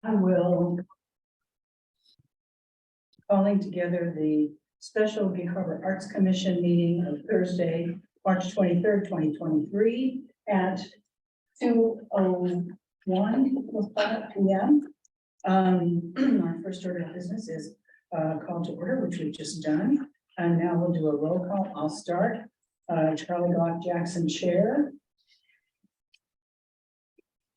I will calling together the special Gig Harbor Arts Commission meeting of Thursday, March 23rd, 2023 at 2:01 p.m. Our first order of business is call to order, which we've just done. And now we'll do a roll call. I'll start. Charlie Goff Jackson, Chair.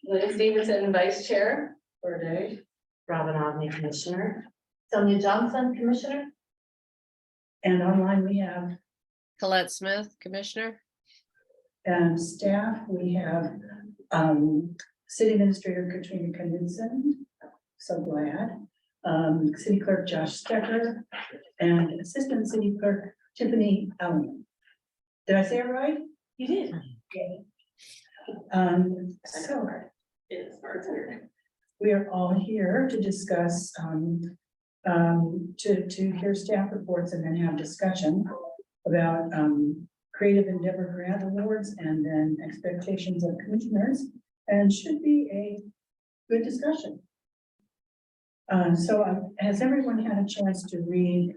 Liz Stevenson, Vice Chair. For a day. Robin Omni, Commissioner. Sonia Johnson, Commissioner. And online we have Colette Smith, Commissioner. staff. We have City Administrator Katrina Knudsen. So glad. City Clerk Josh Stecker and Assistant City Clerk Tiffany Allen. Did I say it right? You did. So It's hard. we are all here to discuss, to hear staff reports and then have discussion about Creative Endeavor Grant Awards and then expectations of commissioners, and should be a good discussion. So has everyone had a chance to read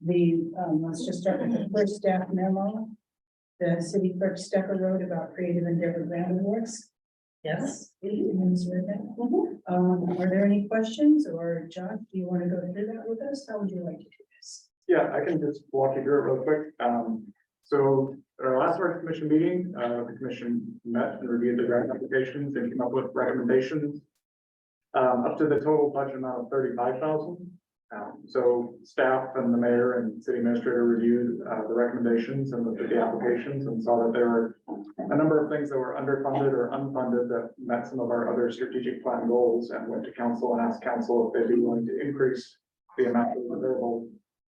the, let's just start with the first staff memo that City Clerk Stecker wrote about Creative Endeavor Grant Awards? Yes. Everyone's read that? Are there any questions, or Josh, do you want to go through that with us? How would you like to do this? Yeah, I can just walk you through it real quick. So at our last Arts Commission meeting, the commission met and reviewed the grant applications and came up with recommendations. Up to the total budget amount of $35,000. So staff and the mayor and city administrator reviewed the recommendations and looked at the applications and saw that there were a number of things that were underfunded or unfunded that met some of our other strategic plan goals, and went to council and asked council if they'd be willing to increase the amount that was available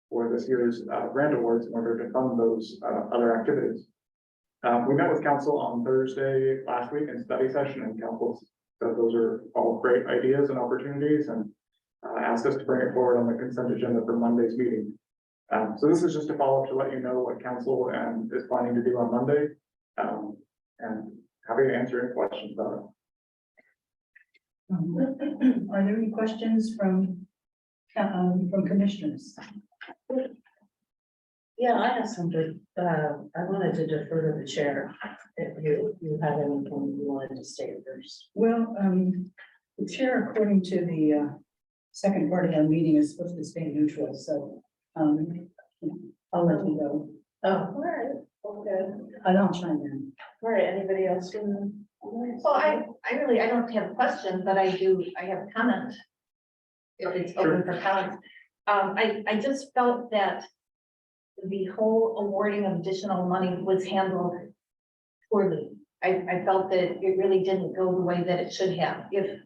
for this year's grant awards in order to fund those other activities. We met with council on Thursday last week in study session, and council said those are all great ideas and opportunities, and asked us to bring it forward on the consent agenda for Monday's meeting. So this is just a follow-up to let you know what council is planning to do on Monday. And happy to answer any questions about it. Are there any questions from commissioners? Yeah, I have something. I wanted to defer to the chair. If you have anything you wanted to state first. Well, the chair, according to the second part of our meeting, is supposed to stay neutral, so I'll let you go. Oh, all right. Okay. I don't chime in. All right. Anybody else? Well, I don't have a question, but I have a comment. If it's open for comments. I just felt that the whole awarding of additional money was handled poorly. I felt that it really didn't go the way that it should have. If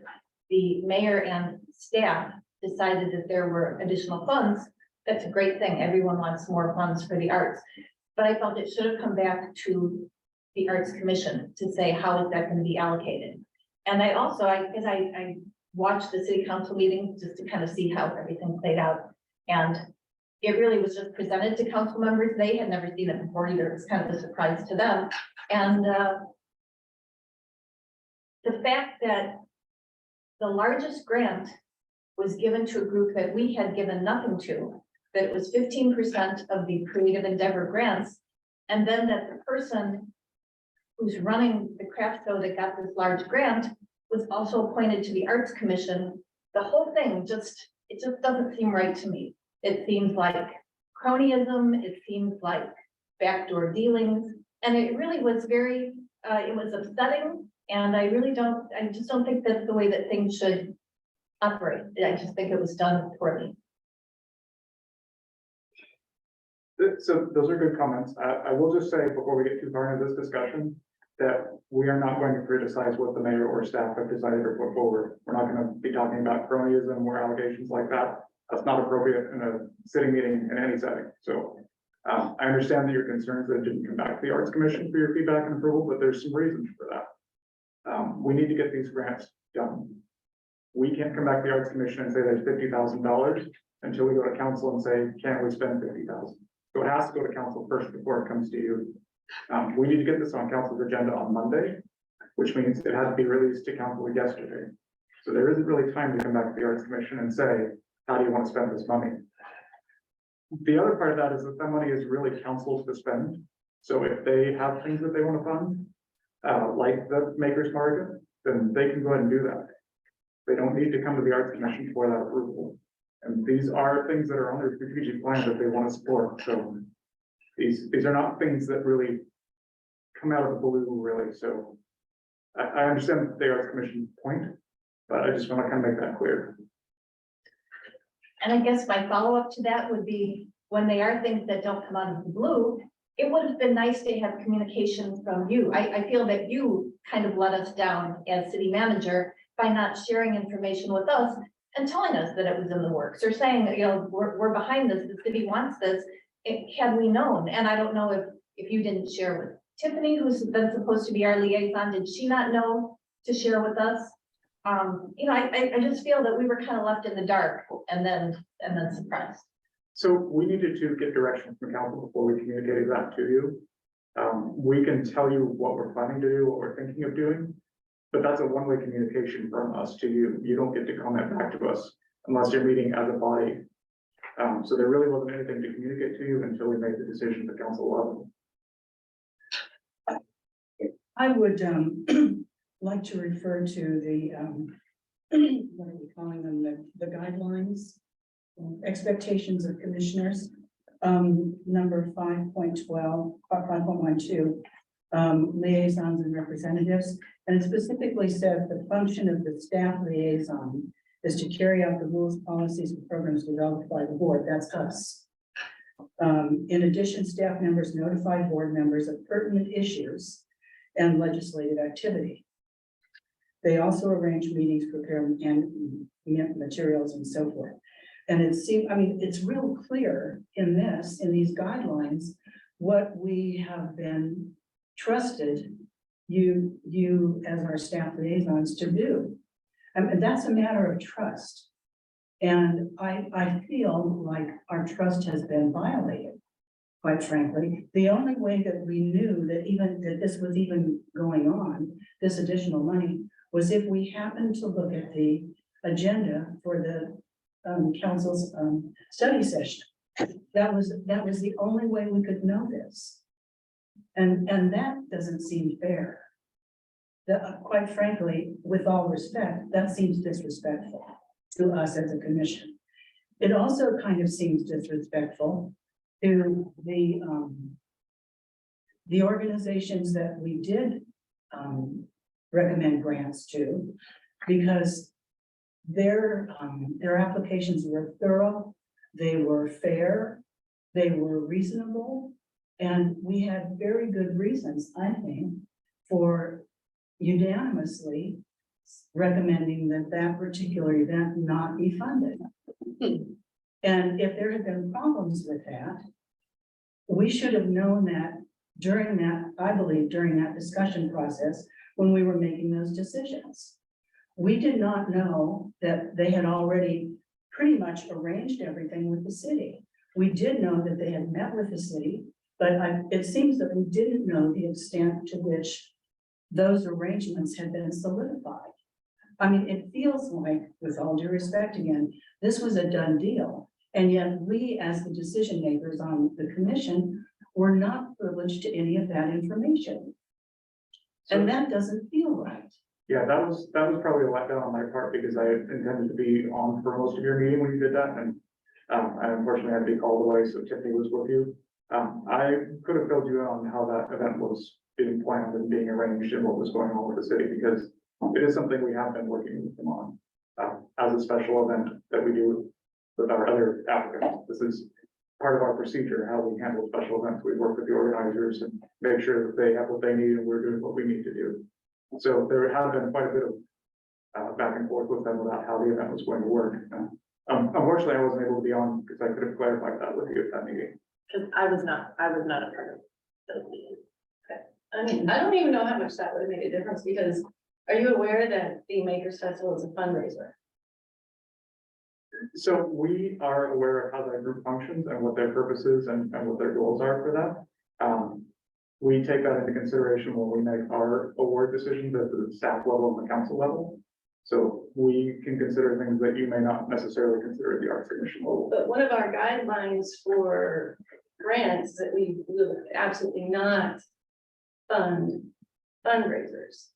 the mayor and staff decided that there were additional funds, that's a great thing. Everyone wants more funds for the arts. But I felt it should have come back to the Arts Commission to say, how is that going to be allocated? And I also, because I watched the city council meeting just to kind of see how everything played out. And it really was just presented to council members. They had never seen it before either. It was kind of a surprise to them. And the fact that the largest grant was given to a group that we had given nothing to, that it was 15% of the Creative Endeavor grants, and then that the person who's running the craft show that got this large grant was also appointed to the Arts Commission. The whole thing it just doesn't seem right to me. It seems like cronyism, it seems like backdoor dealings, and it really was very, it was upsetting, and I just don't think that's the way that things should operate. I just think it was done poorly. So those are good comments. I will just say before we get too far into this discussion, that we are not going to criticize what the mayor or staff have decided or put forward. We're not going to be talking about cronyism or allegations like that. That's not appropriate in a city meeting in any setting. So I understand that your concerns that it didn't come back to the Arts Commission for your feedback and approval, but there's some reasons for that. We need to get these grants done. We can't come back to the Arts Commission and say there's $50,000 until we go to council and say, can we spend $50,000? So it has to go to council first before it comes to you. We need to get this on council's agenda on Monday, which means it had to be released to council yesterday. So there isn't really time to come back to the Arts Commission and say, how do you want to spend this money? The other part of that is that that money is really council's to spend. So if they have things that they want to fund, like the Makers Market, then they can go ahead and do that. They don't need to come to the Arts Commission for that approval. And these are things that are on their strategic plan that they want to support. So these are not things that really come out of the blue, really. So I understand the Arts Commission's point, but I just want to kind of make that clear. And I guess my follow-up to that would be, when they are things that don't come out of the blue, it would have been nice to have communication from you. I feel that you kind of let us down as city manager by not sharing information with us and telling us that it was in the works, or saying, you know, we're behind this, the city wants this. Had we known, and I don't know if you didn't share with Tiffany, who's been supposed to be our liaison, did she not know to share with us? You know, I just feel that we were kind of left in the dark and then surprised. So we needed to get direction from council before we communicated that to you. We can tell you what we're planning to do, what we're thinking of doing, but that's a one-way communication from us to you. You don't get to comment back to us unless you're meeting as a body. So there really wasn't anything to communicate to you until we made the decision at the council level. I would like to refer to the what are we calling them, the guidelines, expectations of commissioners, number 5.12, 5.12, liaisons and representatives. And it specifically says the function of the staff liaison is to carry out the rules, policies, and programs developed by the board. That's us. In addition, staff members notify board members of pertinent issues and legislative activity. They also arrange meetings, prepare and materials and so forth. And it seems, I mean, it's real clear in these guidelines, what we have been trusted you as our staff liaisons to do. And that's a matter of trust. And I feel like our trust has been violated, quite frankly. The only way that we knew that this was even going on, this additional money, was if we happened to look at the agenda for the council's study session. That was the only way we could know this. And that doesn't seem fair. Quite frankly, with all respect, that seems disrespectful to us as a commission. It also kind of seems disrespectful to the organizations that we did recommend grants to, because their applications were thorough, they were fair, they were reasonable, and we had very good reasons, I think, for unanimously recommending that particular event not be funded. And if there had been problems with that, we should have known that during that, I believe, during that discussion process, when we were making those decisions. We did not know that they had already pretty much arranged everything with the city. We did know that they had met with the city, but it seems that we didn't know the extent to which those arrangements had been solidified. I mean, it feels like, with all due respect again, this was a done deal. And yet we, as the decision makers on the commission, were not privileged to any of that information. And that doesn't feel right. Yeah, that was probably a letdown on my part, because I had intended to be on for most of your meeting when you did that, and I unfortunately had to be called away, so Tiffany was with you. I could have filled you in on how that event was being planned and being arranged and what was going on with the city, because it is something we have been working with them on as a special event that we do with our other applicants. This is part of our procedure, how we handle special events. We work with the organizers and make sure that they have what they need and we're doing what we need to do. So there had been quite a bit of back and forth with them about how the event was going to work. Unfortunately, I wasn't able to be on because I could have clarified that with you at that meeting. Because I was not a part of those meetings. Okay. I mean, I don't even know how much that would have made a difference, because are you aware that the Makers Festival is a fundraiser? So we are aware of how that group functions and what their purpose is and what their goals are for that. We take that into consideration when we make our award decisions at the staff level and the council level. So we can consider things that you may not necessarily consider at the Arts Commission level. But one of our guidelines for grants is that we will absolutely not fund fundraisers.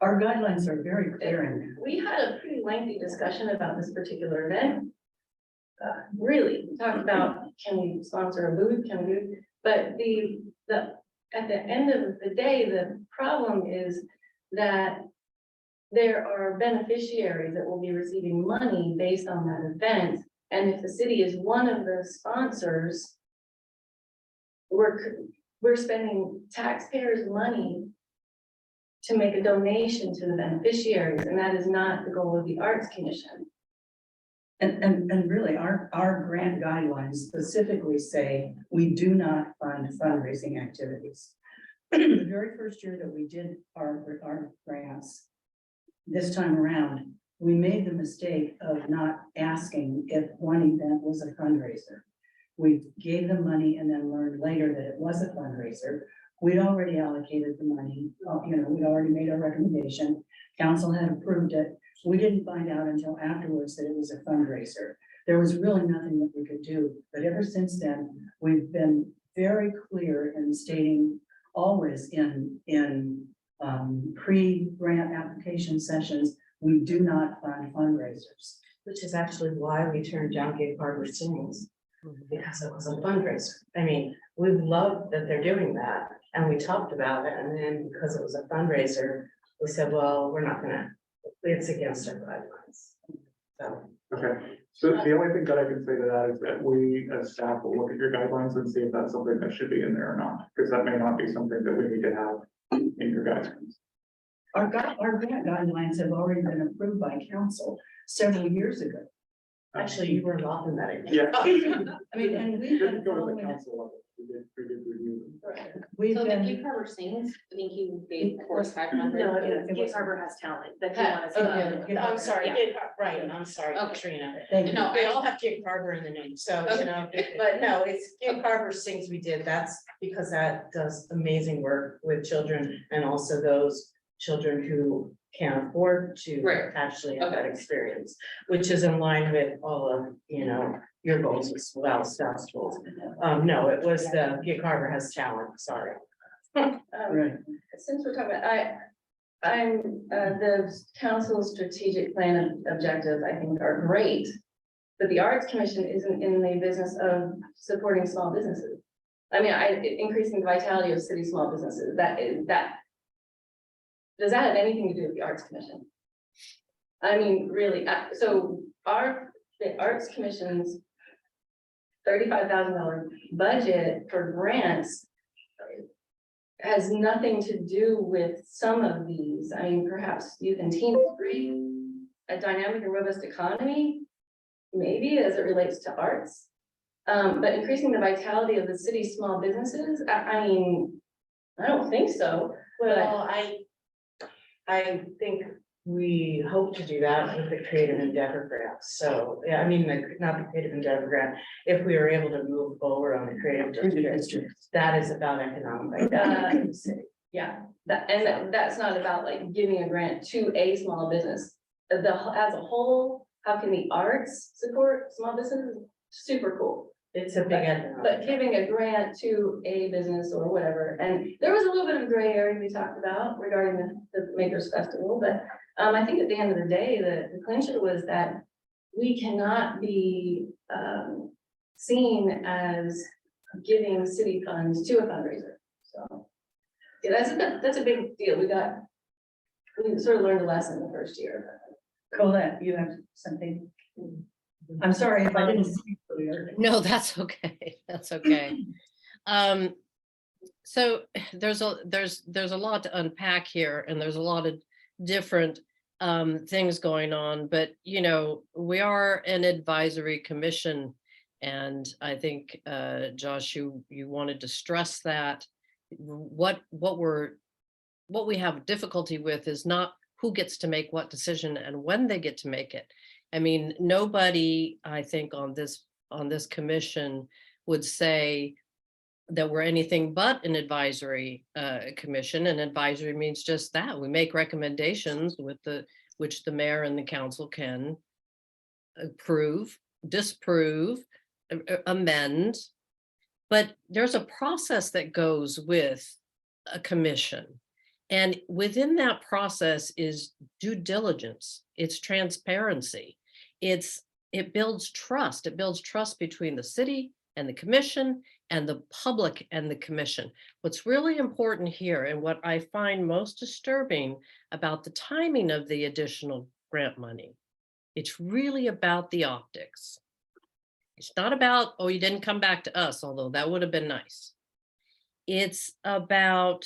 Our guidelines are very clear in We had a pretty lengthy discussion about this particular event. Really, we talked about, can we sponsor a booth, can we, but at the end of the day, the problem is that there are beneficiaries that will be receiving money based on that event. And if the city is one of the sponsors, we're spending taxpayers' money to make a donation to the beneficiaries, and that is not the goal of the Arts Commission. And really, our grant guidelines specifically say we do not fund fundraising activities. The very first year that we did our grants, this time around, we made the mistake of not asking if one event was a fundraiser. We gave them money and then learned later that it was a fundraiser. We'd already allocated the money, we'd already made our recommendation. Council had approved it. We didn't find out until afterwards that it was a fundraiser. There was really nothing that we could do, but ever since then, we've been very clear in stating always in pre-grant application sessions, we do not fund fundraisers. Which is actually why we turned down Gig Harbor Singles, because it was a fundraiser. I mean, we love that they're doing that, and we talked about it, and then because it was a fundraiser, we said, well, we're not gonna, it's against our guidelines. So, Okay, so the only thing that I can say to that is that we as staff will look at your guidelines and see if that's something that should be in there or not, because that may not be something that we need to have in your guidelines. Our grant guidelines have already been approved by council several years ago. actually, you were involved in that. Yeah. I mean, and we've Didn't been go to the following it. council level, we did review them. We've So the been. Gig Harbor sings, I think you gave Forest Fire number. No, it Gig was- Harbor has talent that you Has, want to. I'm sorry, Yeah. right, I'm sorry, Okay. Katrina. Thank you. No, They all have Gig Harbor in the name, so, you know, but no, it's Gig Harbor Sings we did, that's because that does amazing work with children and also those children who can't afford to Right. actually have that experience, which is in line with all of, your goals as well, staff goals. No, it was the Gig Harbor has talent, sorry. Right. Since we're talking about, I'm, the council's strategic plan objectives, I think are great. But the Arts Commission isn't in the business of supporting small businesses. I mean, increasing the vitality of city small businesses, that. Does that have anything to do with the Arts Commission? I mean, really, so the Arts Commission's $35,000 budget for grants has nothing to do with some of these. I mean, perhaps youth and teen is great, a dynamic and robust economy, maybe as it relates to arts. But increasing the vitality of the city's small businesses, I mean, I don't think so. Well, I think we hope to do that with the Creative Endeavor grant. So, yeah, I mean, not the Creative Endeavor grant, if we were able to move forward on the Creative District, that is about economic vitality in the city. Yeah, that's not about like giving a grant to a small business. As a whole, how can the arts support small businesses? Super cool. It's a big economic. But giving a grant to a business or whatever, and there was a little bit of gray area we talked about regarding the Makers Festival, but I think at the end of the day, the clincher was that we cannot be seen as giving city funds to a fundraiser. So yeah, that's a big deal. We sort of learned a lesson the first year. Colette, you have something? I'm sorry if I didn't speak clear. No, that's okay. That's okay. So there's a lot to unpack here, and there's a lot of different things going on, but we are an advisory commission, and I think Josh, you wanted to stress that what we have difficulty with is not who gets to make what decision and when they get to make it. I mean, nobody, I think, on this commission would say that we're anything but an advisory commission, and advisory means just that. We make recommendations with which the mayor and the council can approve, disapprove, amend. But there's a process that goes with a commission. And within that process is due diligence, it's transparency, it builds trust. It builds trust between the city and the commission and the public and the commission. What's really important here, and what I find most disturbing about the timing of the additional grant money, it's really about the optics. It's not about, oh, you didn't come back to us, although that would have been nice. It's about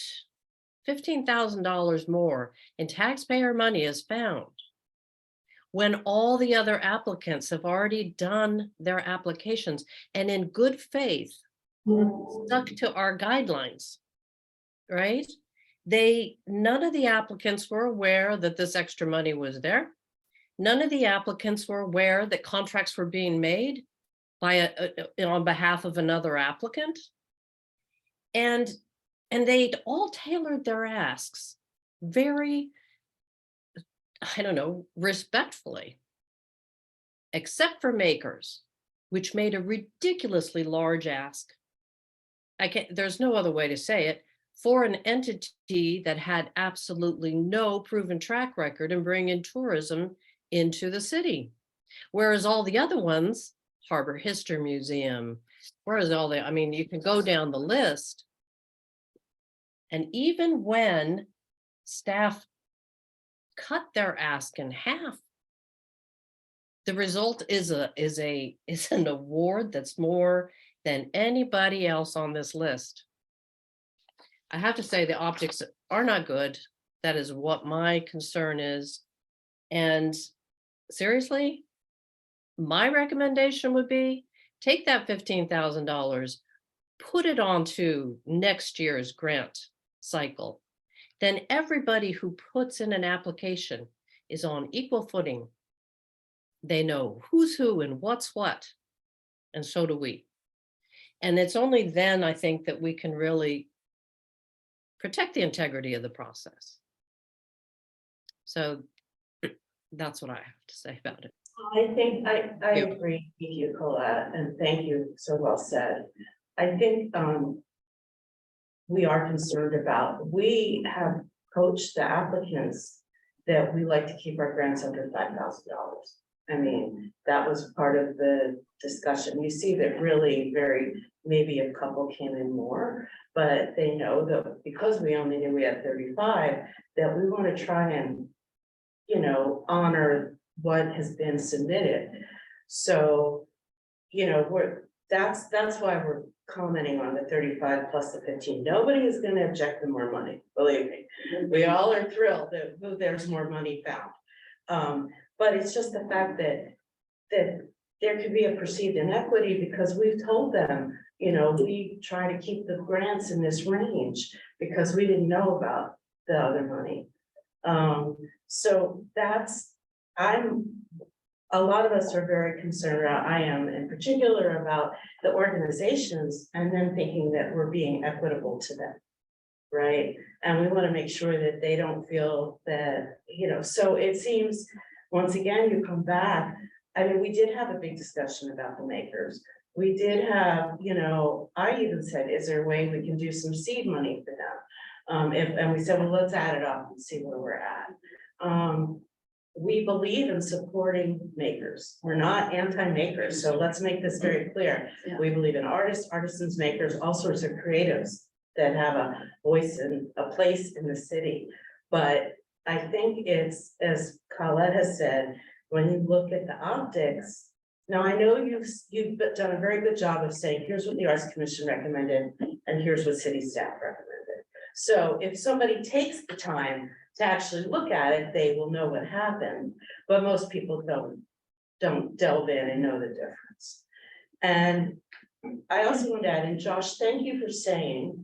$15,000 more in taxpayer money is found when all the other applicants have already done their applications and in good faith stuck to our guidelines, right? None of the applicants were aware that this extra money was there. None of the applicants were aware that contracts were being made by on behalf of another applicant. And they'd all tailored their asks very, I don't know, respectfully, except for Makers, which made a ridiculously large ask. There's no other way to say it, for an entity that had absolutely no proven track record in bringing tourism into the city. Whereas all the other ones, Harbor History Museum, I mean, you can go down the list. And even when staff cut their ask in half, the result is an award that's more than anybody else on this list. I have to say the optics are not good. That is what my concern is. And seriously, my recommendation would be take that $15,000, put it onto next year's grant cycle. Then everybody who puts in an application is on equal footing. They know who's who and what's what, and so do we. And it's only then, I think, that we can really protect the integrity of the process. So that's what I have to say about it. I think I Yeah. agree with you, Colette, and thank you, so well said. I think we are concerned about, we have coached the applicants that we like to keep our grants under $5,000. I mean, that was part of the discussion. You see that really maybe a couple came in more, but they know that because we only knew we had 35, that we want to try and, honor what has been submitted. So, that's why we're commenting on the 35 plus the 15. Nobody is going to object to more money, believe me. We all are thrilled that there's more money found. But it's just the fact that there could be a perceived inequity because we've told them, we try to keep the grants in this range because we didn't know about the other money. So a lot of us are very concerned, I am in particular, about the organizations and then thinking that we're being equitable to them. Right? And we want to make sure that they don't feel that, so it seems, once again, you come back. I mean, we did have a big discussion about the Makers. We did have, I even said, is there a way we can do some seed money for them? And we said, well, let's add it up and see where we're at. We believe in supporting makers. We're not anti-makers. So let's make this very clear. Yeah. We believe in artists, artisans, makers, all sorts of creatives that have a voice and a place in the city. But I think it's, as Colette has said, when you look at the optics, now I know you've done a very good job of saying, here's what the Arts Commission recommended, and here's what city staff recommended. So if somebody takes the time to actually look at it, they will know what happened. But most people don't delve in and know the difference. And I also want to add, and Josh, thank you for saying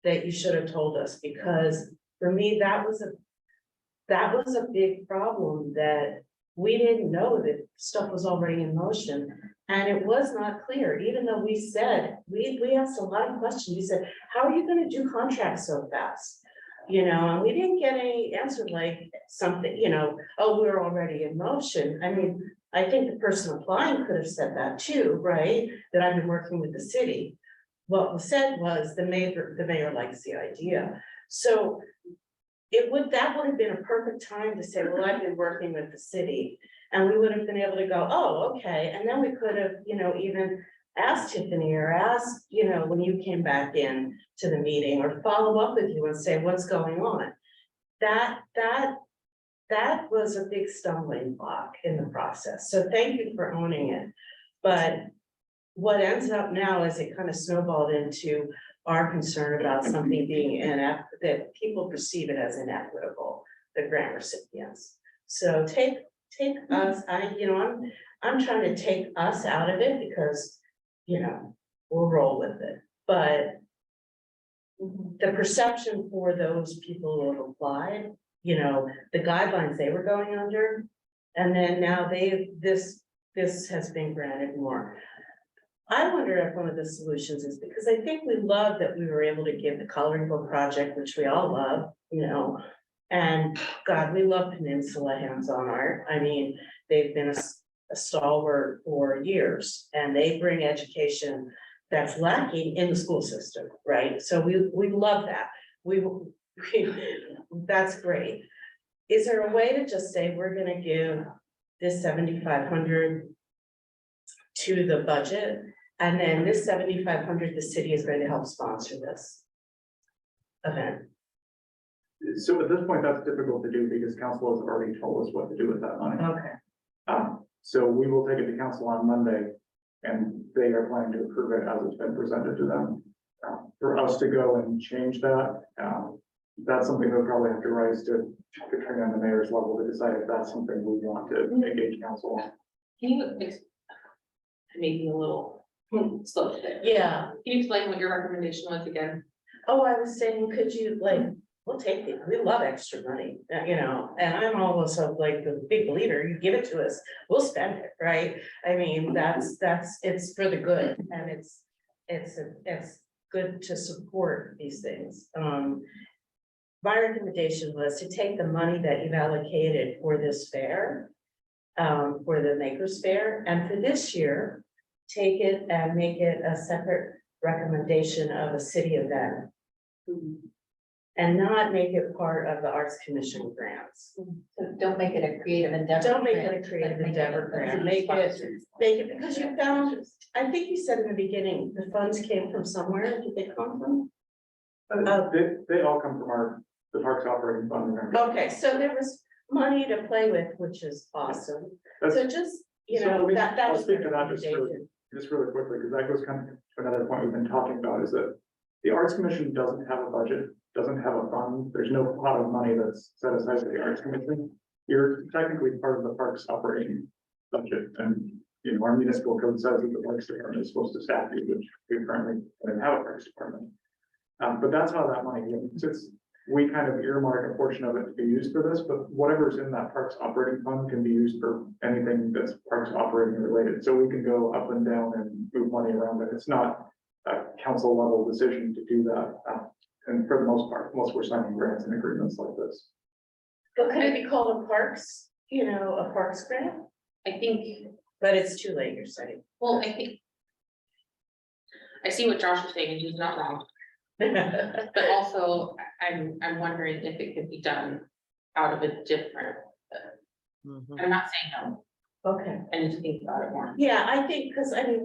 that you should have told us, because for me, that was a big problem, that we didn't know that stuff was already in motion. And it was not clear, even though we said, we asked a lot of questions. We said, how are you going to do contracts so fast? you know, and we didn't get any answer like something, you know, oh, we're already in motion. I mean, I think the person applying could have said that too, right? That I've been working with the city. What was said was the mayor likes the idea. So that would have been a perfect time to say, well, I've been working with the city. And we would have been able to go, oh, okay, and then we could have, you know, even asked Tiffany or asked, you know, when you came back in to the meeting or follow up with you and say, what's going on? That was a big stumbling block in the process. So thank you for owning it. But what ends up now is it kind of snowballed into our concern about something being that people perceive it as inequitable, the grant recipients. So take us, I'm trying to take us out of it because, you know, we'll roll with it, but the perception for those people who have applied, you know, the guidelines they were going under, and then now this has been granted more. I wonder if one of the solutions is, because I think we love that we were able to give the coloring book project, which we all love, you know, and God, we love Peninsula Hands-on Art. I mean, they've been a stalwart for years, and they bring education that's lacking in the school system, right? So we love that. That's great. Is there a way to just say, we're gonna give this 7,500 to the budget, and then this 7,500, the city is going to help sponsor this event? So at this point, that's difficult to do because council has already told us what to do with that money. Okay. So we will take it to council on Monday, and they are planning to approve it as it's been presented to them. For us to go and change that, that's something we'll probably have to rise to Katrina and the mayor's level to decide if that's something we want to engage council on. Can you maybe a little slow there? Yeah. Can you explain what your recommendation was again? Oh, I was saying, could you we'll take it. We love extra money, you know, and I'm also like the big believer, you give it to us, we'll spend it, right? I mean, it's for the good, and it's good to support these things. My recommendation was to take the money that you've allocated for this fair, for the Makers Fair, and for this year, take it and make it a separate recommendation of a city event. And not make it part of the Arts Commission grants. So don't make it a creative endeavor. Don't make it a grant, creative but make endeavor a grant, city make it, because you found, I think you said in the beginning, the funds came from somewhere, did they come from? They all come from the Parks Operating Fund. Remember? Okay, so there was money to play with, which is awesome, That's, so just, you So know, let me- that I'll was. speak to that just recommendation. really quickly, because that goes kind of to another point we've been talking about, is that the Arts Commission doesn't have a budget, doesn't have a fund. There's no pot of money that's set aside for the Arts Commission. You're technically part of the Parks Operating budget, and, you know, our municipal code says that the Parks Department is supposed to staff you, which we currently don't have a Parks Department. But that's how that money sits. We kind of earmark a portion of it to be used for this, but whatever's in that Parks Operating Fund can be used for anything that's Parks Operating related. So we can go up and down and move money around, but it's not a council level decision to do that. And for the most part, unless we're signing grants and agreements like this. But could it be called a parks, you know, a parks grant? I think, But it's too late, you're saying. well, I think. I see what Josh is saying, and he's not wrong, but also I'm wondering if it could be done out of a different, Mhm. I'm not saying no, Okay. I need to think about it more. Yeah, I think, because I mean,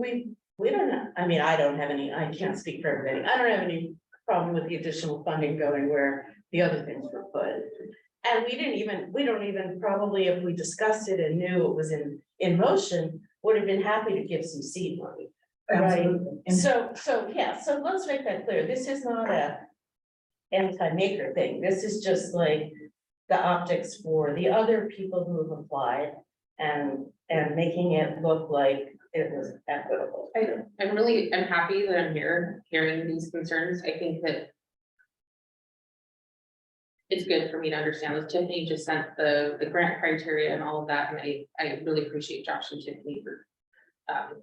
we don't know, I mean, I can't speak for everybody, I don't have any problem with the additional funding going where the other things were put. And we don't even probably, if we discussed it and knew it was in motion, would have been happy to give some seed money. Right, Absolutely. And so let's make that clear, this is not a anti-maker thing, this is just like the optics for the other people who have applied and making it look like it was equitable. I'm happy that I'm here hearing these concerns. I think that it's good for me to understand this. Tiffany just sent the grant criteria and all of that, and I really appreciate Josh and Tiffany for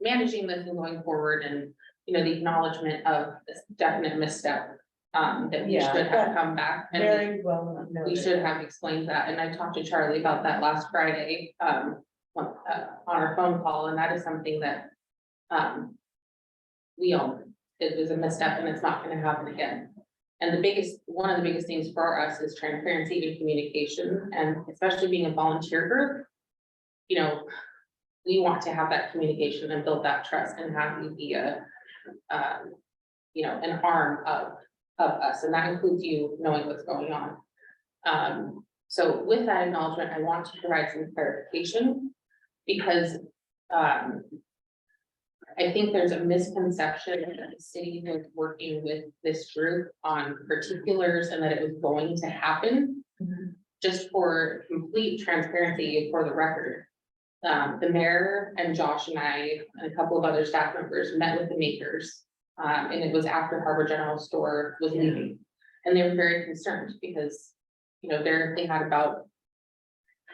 managing this and going forward, and, you know, the acknowledgement of this definite misstep. that we Yeah, should have come back. And Very well noted. we should have explained that, and I talked to Charlie about that last Friday, on our phone call, and that is something that, we own. It was a misstep and it's not gonna happen again. And one of the biggest things for us is transparency and communication, and especially being a volunteer group. You know, we want to have that communication and build that trust and have you be a, an arm of us, and that includes you knowing what's going on. So with that acknowledgement, I want to provide some clarification, because, I think there's a misconception that the city was working with this group on particulars and that it was going to happen. Just for complete transparency for the record, the mayor and Josh and I and a couple of other staff members met with the makers. And it was after Harbor General Store was leaving, and they were very concerned because, they had about,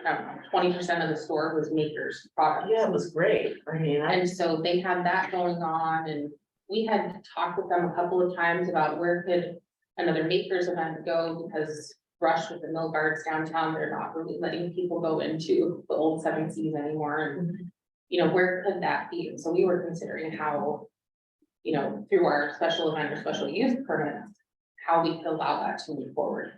I don't know, 20% of the store was makers products. Yeah, it was great. I mean, And so they had that going on, and we had talked with them a couple of times about where could another makers event go, because Rush with the Mill Guards downtown, they're not really letting people go into the old 7 Cs anymore. And, where could that be? And so we were considering how, through our special event or special use permits, how we could allow that to move forward.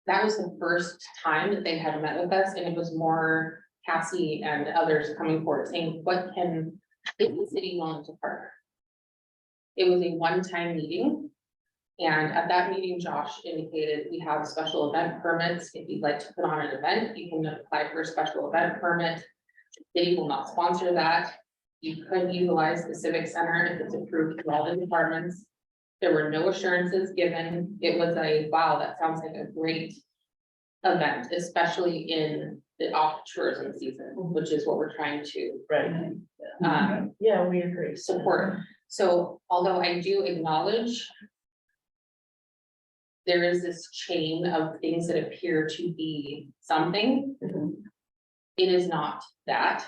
That was the first time that they had met with us, and it was more Cassie and others coming forward saying, is the city willing to partner? It was a one-time meeting. And at that meeting, Josh indicated we have special event permits. If you'd like to put on an event, you can apply for a special event permit. The city will not sponsor that. You could utilize the Civic Center if it's approved through all the departments. There were no assurances given. It was wow, that sounds like a great event, especially in the off-tourism season, which is what we're trying to right. yeah, we agree. support. So although I do acknowledge there is this chain of things that appear to be something, it is not that.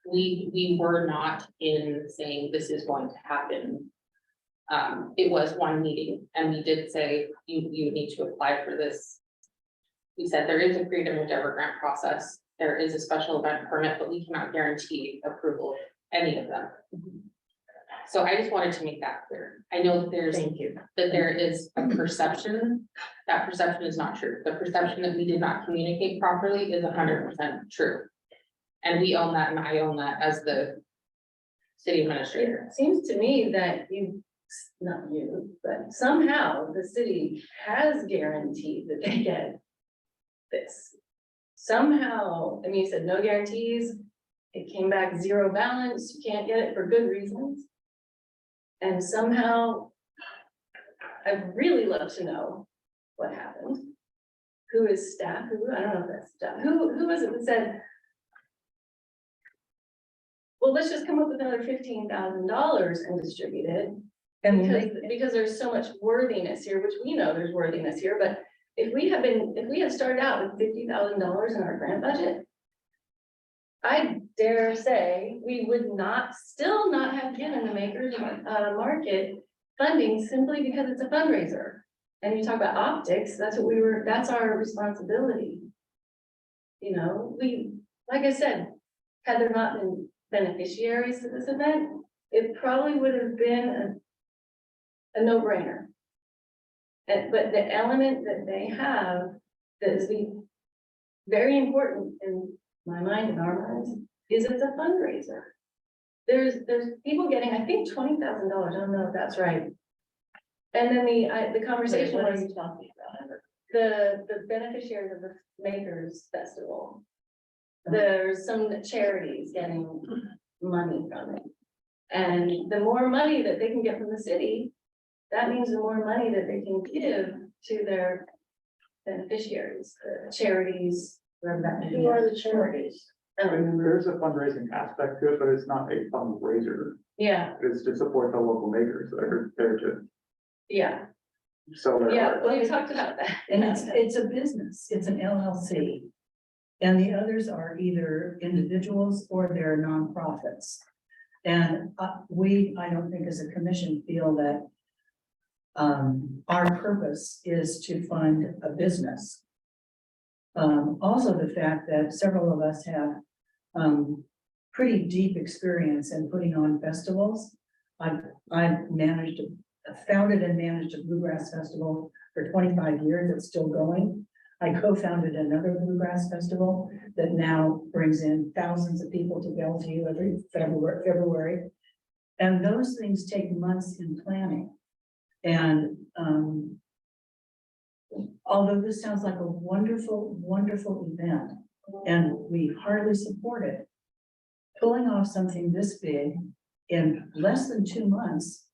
We were not in saying this is going to happen. It was one meeting, and we did say you need to apply for this. We said there is a Freedom Endeavor grant process, there is a special event permit, but we cannot guarantee approval of any of them. So I just wanted to make that clear. I know that Thank you. there is a perception, that perception is not true. The perception that we did not communicate properly is 100% true. And we own that, and I own that as the city administrator. It seems to me that not you, but somehow the city has guaranteed that they get this. Somehow, I mean, you said no guarantees, it came back zero balance, you can't get it for good reasons. And somehow, I'd really love to know what happened. Who is staff, I don't know if that's staff, who was it that said, well, let's just come up with another $15,000 and distribute it. And Because there's so much worthiness here, which we know there's worthiness here, but if we had started out with $50,000 in our grant budget, I dare say we would still not have given the makers market funding simply because it's a fundraiser. And you talk about optics, that's our responsibility. Like I said, had there not been beneficiaries to this event, it probably would have been a no-brainer. But the element that they have that is very important in my mind and our minds is it's a fundraiser. There's people getting, I think, $20,000. I don't know if that's right. And then the conversation What are was you talking about? the beneficiaries of the Makers Festival. There's some charities getting money from it. And the more money that they can get from the city, that means the more money that they can give to their beneficiaries, charities, whatever that may be. Who are the charities? I don't remember. There's a fundraising aspect to it, but it's not a fundraiser. Yeah, It's to support the local makers that are there to yeah, sell their yeah, art. well, you talked about that. And it's a business, it's an LLC. And the others are either individuals or they're nonprofits. And I don't think as a commission feel that our purpose is to fund a business. Also the fact that several of us have, pretty deep experience in putting on festivals. I've founded and managed a bluegrass festival for 25 years. It's still going. I co-founded another bluegrass festival that now brings in thousands of people to Bellevue every February. And those things take months in planning. And although this sounds like a wonderful, wonderful event, and we hardly support it, pulling off something this big in less than 2 months,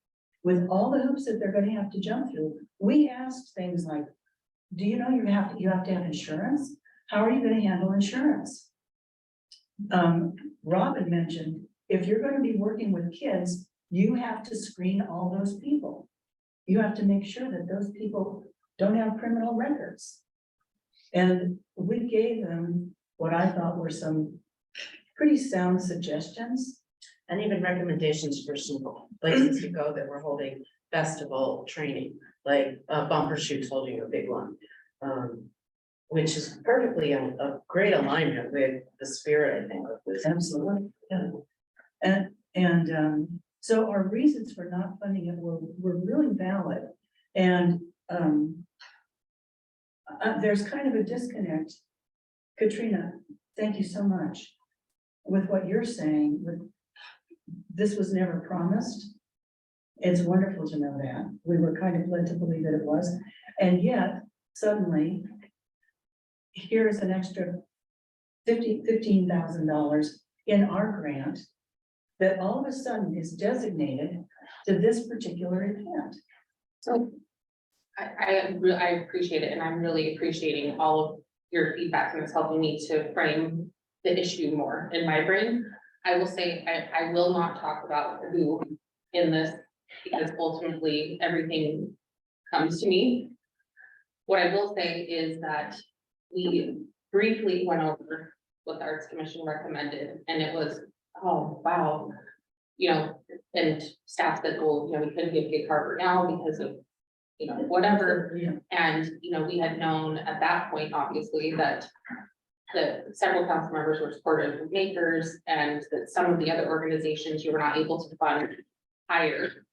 with all the hoops that they're gonna have to jump through, we asked things like, do you know you have to have insurance? How are you gonna handle insurance? Robin mentioned, if you're gonna be working with kids, you have to screen all those people. You have to make sure that those people don't have criminal records. And we gave them what I thought were some pretty sound suggestions. And even recommendations for some places to go that were holding festival training, like Bumper Shoot's holding a big one. Which is perfectly a great alignment with the spirit, I think, of this. Absolutely, yeah. So our reasons for not funding it were really valid. And there's kind of a disconnect. Katrina, thank you so much. With what you're saying, this was never promised. It's wonderful to know that. We were kind of led to believe that it was. And yet, suddenly, here's an extra $15,000 in our grant that all of a sudden is designated to this particular event. So I appreciate it, and I'm really appreciating all of your feedback, and it's helping me to frame the issue more in my brain. I will say, I will not talk about who in this, because ultimately everything comes to me. What I will say is that we briefly went over what the Arts Commission recommended, and it was, oh, wow. You know, and staff said, well, you know, we couldn't give Gig Harbor now because of, you know, whatever. Yeah. And, you know, we had known at that point, obviously, that several council members were supportive of makers, and that some of the other organizations you were not able to fund higher.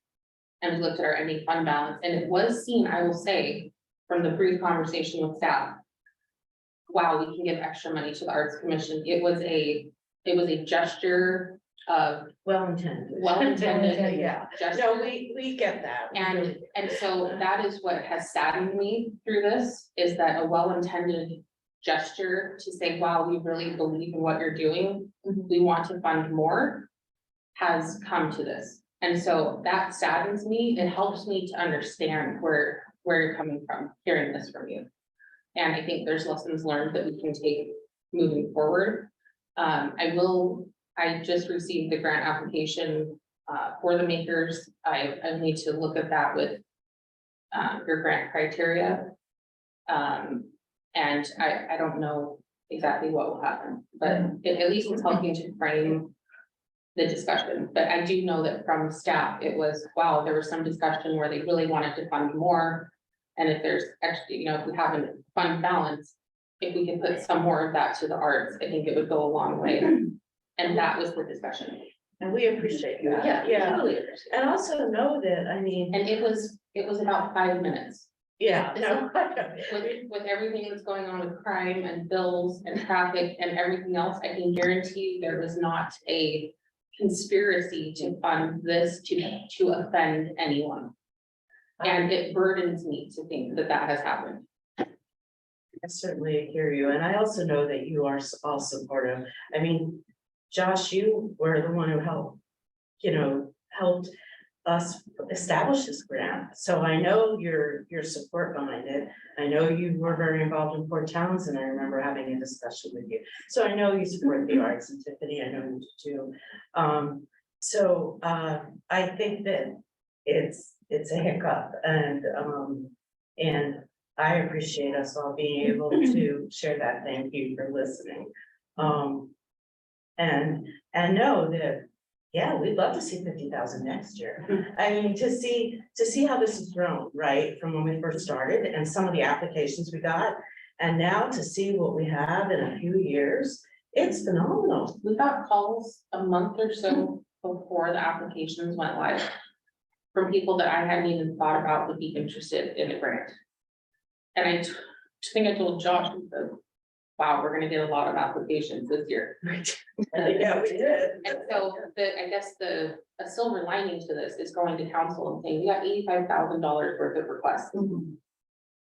And we looked at our ending fund balance, and it was seen, I will say, from the brief conversation with staff, wow, we can give extra money to the Arts Commission. It was a gesture of Well-intended. well-intended. Yeah, gesture. no, we get that. And so that is what has saddened me through this, is that a well-intended gesture to say, wow, we really believe in what you're doing, we want to fund more, has come to this. And so that saddens me. It helps me to understand where you're coming from, hearing this from you. And I think there's lessons learned that we can take moving forward. I just received the grant application for the makers. I need to look at that with your grant criteria. And I don't know exactly what will happen, but at least it's helping to frame the discussion. But I do know that from staff, it was, wow, there was some discussion where they really wanted to fund more. And if there's extra, you know, if we have a fund balance, if we can put some more of that to the arts, I think it would go a long way. And that was the discussion. And we appreciate that. Yeah, totally. And also know that, I mean, And it was about 5 minutes. yeah. So, no, with everything that's going on with crime and bills and traffic and everything else, I can guarantee there was not a conspiracy to fund this to offend anyone. And it burdens me to think that has happened. I certainly hear you, and I also know that you are all supportive. I mean, Josh, you were the one who helped us establish this grant. So I know your support behind it. I know you were very involved in Port Townsend. I remember having a discussion with you. So I know you support the arts, and Tiffany, I know you do too. I think that it's a hiccup, and I appreciate us all being able to share that. Thank you for listening. And know that, yeah, we'd love to see 50,000 next year. I mean, to see how this has grown, right, from when we first started and some of the applications we got. And now to see what we have in a few years, it's phenomenal. We got calls a month or so before the applications went live. From people that I hadn't even thought about would be interested in the grant. And I think I told Josh, I said, wow, we're gonna get a lot of applications this year. Yeah, we did. And so I guess a silver lining to this is going to council and saying, we got $85,000 worth of requests.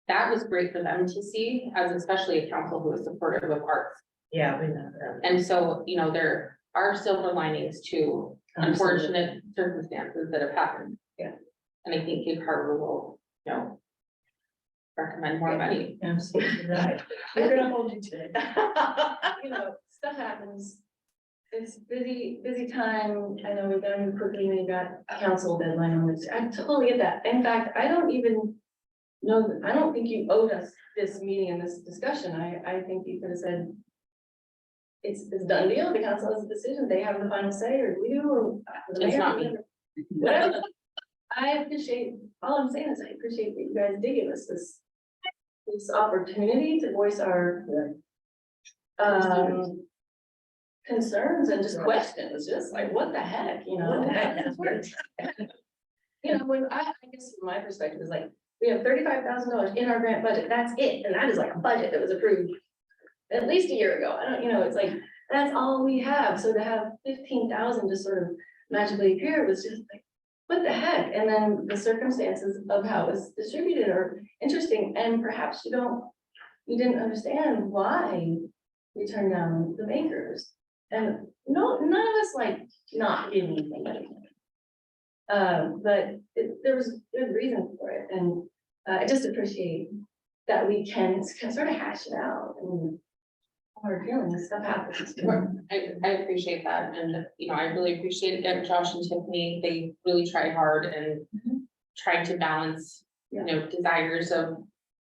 That was great for them to see, as especially a council who is supportive of arts. Yeah, we know that. And so, you know, there are silver linings to unfortunate circumstances that have happened. Yeah. And I think Gig Harbor will, you know, recommend more money. Absolutely right. We're gonna hold you to it. You know, stuff happens. It's busy time. I know we've done quickly and you got a council deadline on this. I totally get that. In fact, I don't even know, I don't think you owed us this meeting and this discussion. I think you could have said it's done deal. The council has a decision. They have the final say, or we do, or the It's mayor, not me. whatever. I appreciate, all I'm saying is I appreciate that you guys did give us this opportunity to voice our concerns and just questions, just like, what the heck, you know? What the heck? You know, when I guess from my perspective is like, we have $35,000 in our grant budget, that's it, and that is like a budget that was approved at least a year ago. I don't, you know, it's like, that's all we have, so to have 15,000 just sort of magically appear was just like, what the heck? And then the circumstances of how it was distributed are interesting, and perhaps you didn't understand why we turned down the makers. And no, none of us like not giving anything. But there was good reason for it, and I just appreciate that we can sort of hash it out and our feelings, stuff happens. I appreciate that, and, you know, I really appreciate again, Josh and Tiffany, they really tried hard and trying to balance, you know, desires of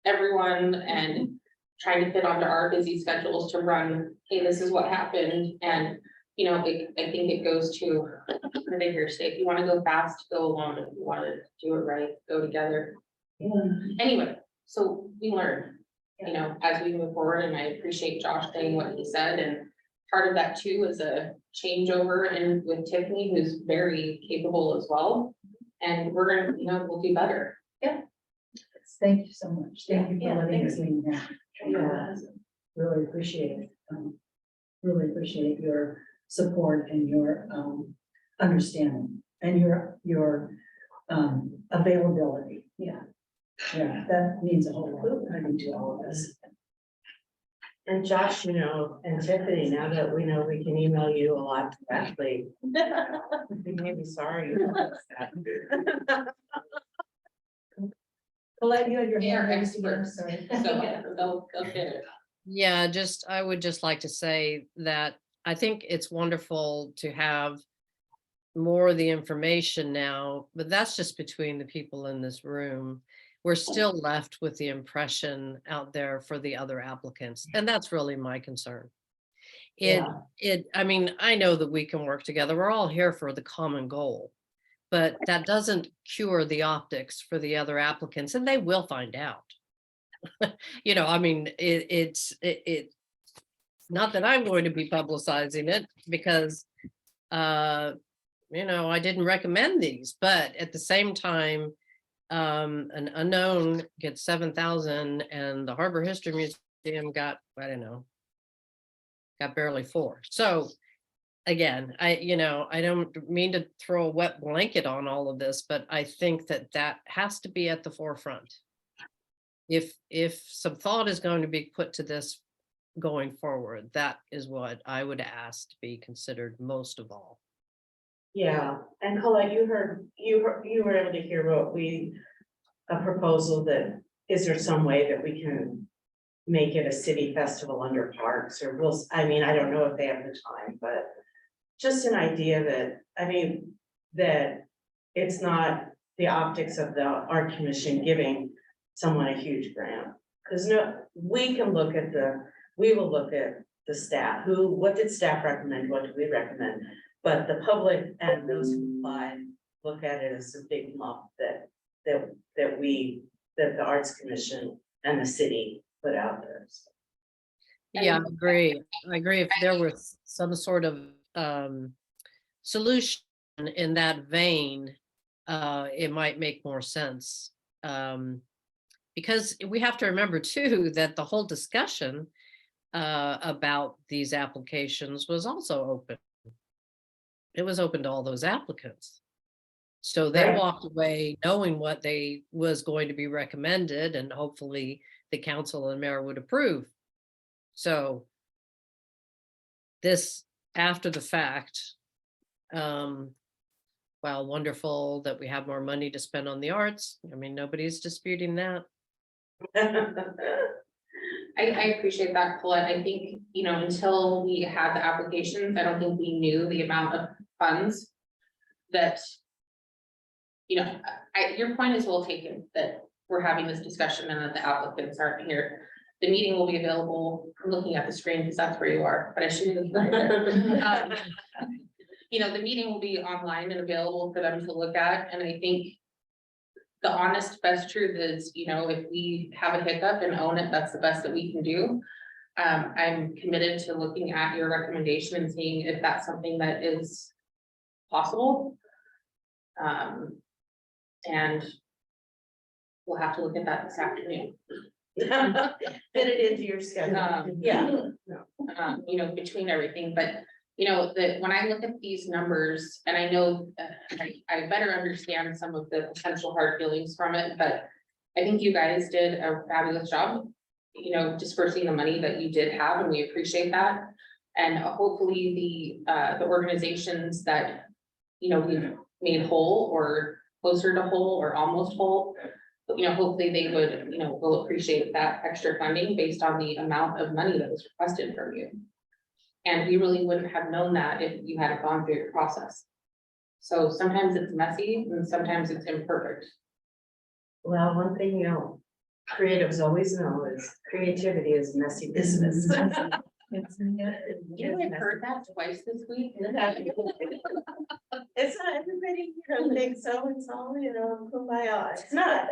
everyone and trying to fit onto our busy schedules to run, hey, this is what happened, and, you know, I think it goes to, what they hear say, if you wanna go fast, go alone, if you wanna do it right, go together. Anyway, so we learn, you know, as we move forward, and I appreciate Josh saying what he said, and part of that too is a changeover in with Tiffany, who's very capable as well. And we're gonna, you know, we'll do better. Thank you so much. Thank you Yeah, for letting thank us lead now. Yeah. Really appreciate it. Really appreciate your support and your understanding and your availability. Yeah. Yeah, that means a whole lot, I think, to all of us. And Josh, you know, and Tiffany, now that we know we can email you a lot directly, we may be sorry. Colette, you had your They are hand raised again, experts. sorry. So they'll get it. Yeah, I would just like to say that I think it's wonderful to have more of the information now, but that's just between the people in this room. We're still left with the impression out there for the other applicants, and that's really my concern. I mean, I know that we can work together. We're all here for the common goal, but that doesn't cure the optics for the other applicants, and they will find out. You know, I mean, it's not that I'm going to be publicizing it because, you know, I didn't recommend these, but at the same time, an unknown gets 7,000 and the Harbor History Museum got, I don't know, got barely 4. So again, you know, I don't mean to throw a wet blanket on all of this, but I think that has to be at the forefront. If some thought is going to be put to this going forward, that is what I would ask to be considered most of all. Yeah, and Colette, you were able to hear what a proposal that, is there some way that we can make it a city festival under parks, or I mean, I don't know if they have the time, but just an idea that, I mean, that it's not the optics of the art commission giving someone a huge grant. Because we will look at the staff, what did staff recommend, what do we recommend? But the public and those who applied look at it as a big lump that the Arts Commission and the city put out there. Yeah, I agree. I agree. If there was some sort of solution in that vein, it might make more sense. Because we have to remember too, that the whole discussion about these applications was also open. It was open to all those applicants. So they Right. walked away knowing what they was going to be recommended, and hopefully the council and mayor would approve. So this after the fact, while wonderful that we have more money to spend on the arts, I mean, nobody's disputing that. I appreciate that, Colette. I think, you know, until we had the applications, I don't think we knew the amount of funds that, you know, your point is well taken, that we're having this discussion and that the applicants aren't here. The meeting will be available, I'm looking at the screen because that's where you are, but I shouldn't. You know, the meeting will be online and available for them to look at, and I think the honest best truth is, you know, if we have a hiccup and own it, that's the best that we can do. I'm committed to looking at your recommendation and seeing if that's something that is possible. And we'll have to look at that this afternoon. Fit it into your schedule. Yeah. You know, between everything, but you know, when I look at these numbers, and I know I better understand some of the potential hard feelings from it, but I think you guys did a fabulous job, you know, dispersing the money that you did have, and we appreciate that. And hopefully the organizations that, you know, we've made whole or closer to whole or almost whole, you know, hopefully they would, you know, will appreciate that extra funding based on the amount of money that was requested from you. And we really wouldn't have known that if you hadn't gone through your process. So sometimes it's messy and sometimes it's imperfect. Well, one thing, you know, creatives always know is creativity is messy business. It's, You have heard that twice this week. It's not everybody, you know, thinks so, it's all, you know, kumbaya, it's not.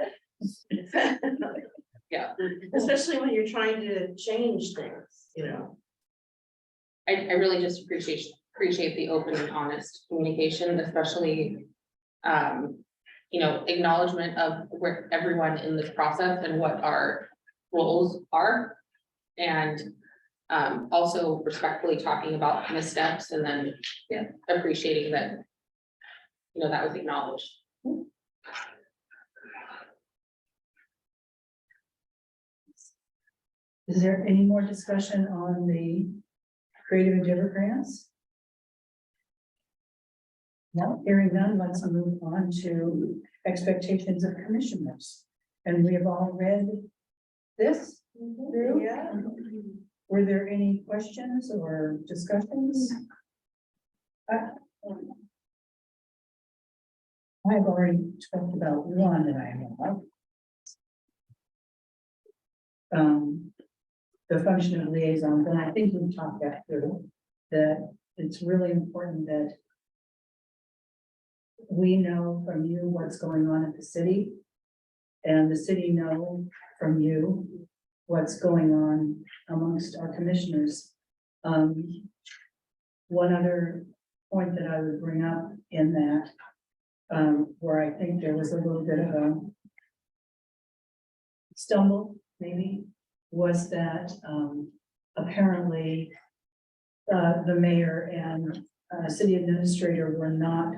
Yeah. Especially when you're trying to change things, you know. I really just appreciate the open and honest communication, especially, you know, acknowledgement of where everyone in this process and what our roles are. And also respectfully talking about missteps and then appreciating that, you know, that was acknowledged. Is there any more discussion on the Creative Endeavor grants? No, hearing none, let's move on to expectations of commissioners. And we have all read this through. Yeah. Were there any questions or discussions? I've already talked about one that I have. The function of liaisons, and I think we've talked that through, that it's really important that we know from you what's going on at the city, and the city know from you what's going on amongst our commissioners. One other point that I would bring up in that, where I think there was a little bit of a stumble, maybe, was that apparently the mayor and city administrator were not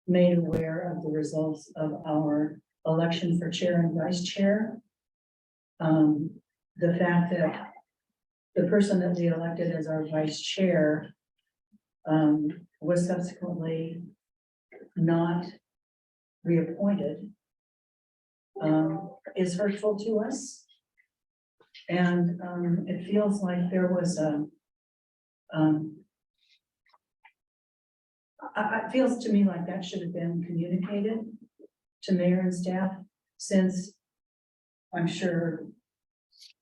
made aware of the results of our election for chair and vice chair. The fact that the person that we elected as our vice chair was subsequently not reappointed is hurtful to us. And it feels like there was a, it feels to me like that should have been communicated to mayor and staff, since I'm sure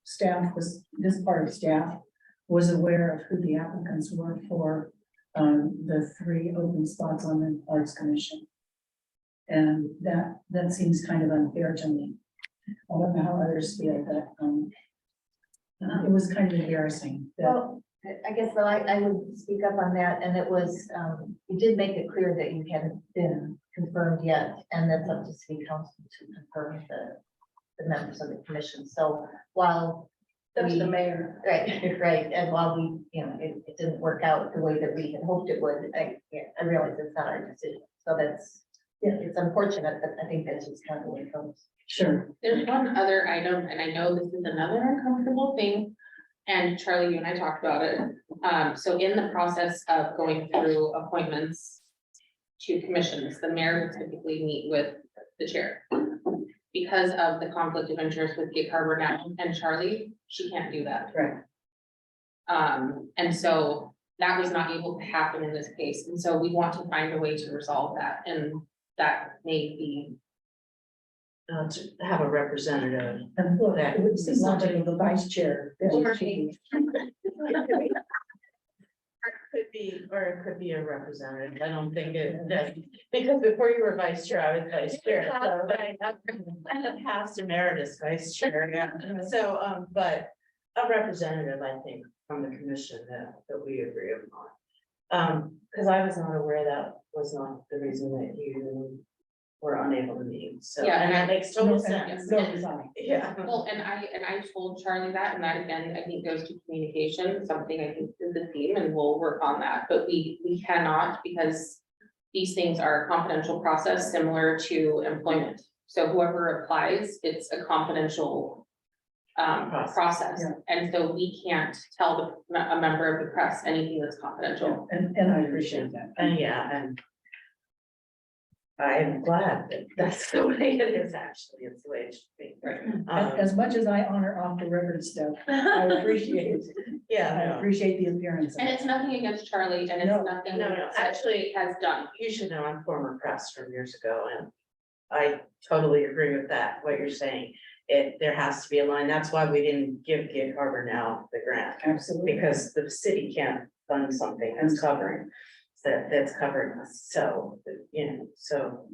staff was, this part of staff was aware of who the applicants were for the 3 open spots on the Arts Commission. And that seems kind of unfair to me. I don't know how others feel, but, it was kind of embarrassing. that- Well, I guess though I would speak up on that, and it was, you did make it clear that you hadn't been confirmed yet, and that's up to city council to confirm the members of the commission. So while That's the we- mayor. Right, right, and while we, it didn't work out the way that we had hoped it would, I realize it's not our decision, so that's, it's unfortunate, but I think that's just kind of the way it goes. Sure, There's one other item, and I know this is another uncomfortable thing, and Charlie, you and I talked about it. So in the process of going through appointments to commissions, the mayor will typically meet with the chair. Because of the conflict of interest with Gig Harbor now and Charlie, she can't do that. right. And so that was not able to happen in this case, and so we want to find a way to resolve that, and that may be. To have a representative. And look, it would seem like the vice chair. Or it could be a representative. I don't think that, because before you were vice chair, I was vice chair. So I'm a past emeritus vice chair, yeah. So, but a representative, I think, from the commission that we agree upon. Because I was not aware that was not the reason that you were unable to meet. So, Yeah, and that makes total No, sense. no design. Yeah. Well, and I told Charlie that, and that again, I think goes to communication, something I think is the theme, and we'll work on that, but we cannot, because these things are a confidential process similar to employment. So whoever applies, it's a confidential process, Yeah. and so we can't tell a member of the press anything that's confidential. And I appreciate that. And yeah, and I am glad that that's the way it is, actually, it's the way it should be. Right. As much as I honor off the record stuff, I appreciate, Yeah, I no. appreciate the appearance. of And it. it's nothing against Charlie, and No, it's nothing no, that actually- he has done. You should know I'm former press from years ago, and I totally agree with that, what you're saying. There has to be a line, that's why we didn't give Gig Harbor now the grant, Absolutely. because the city can't fund something that's covering, that's covering us, so, so.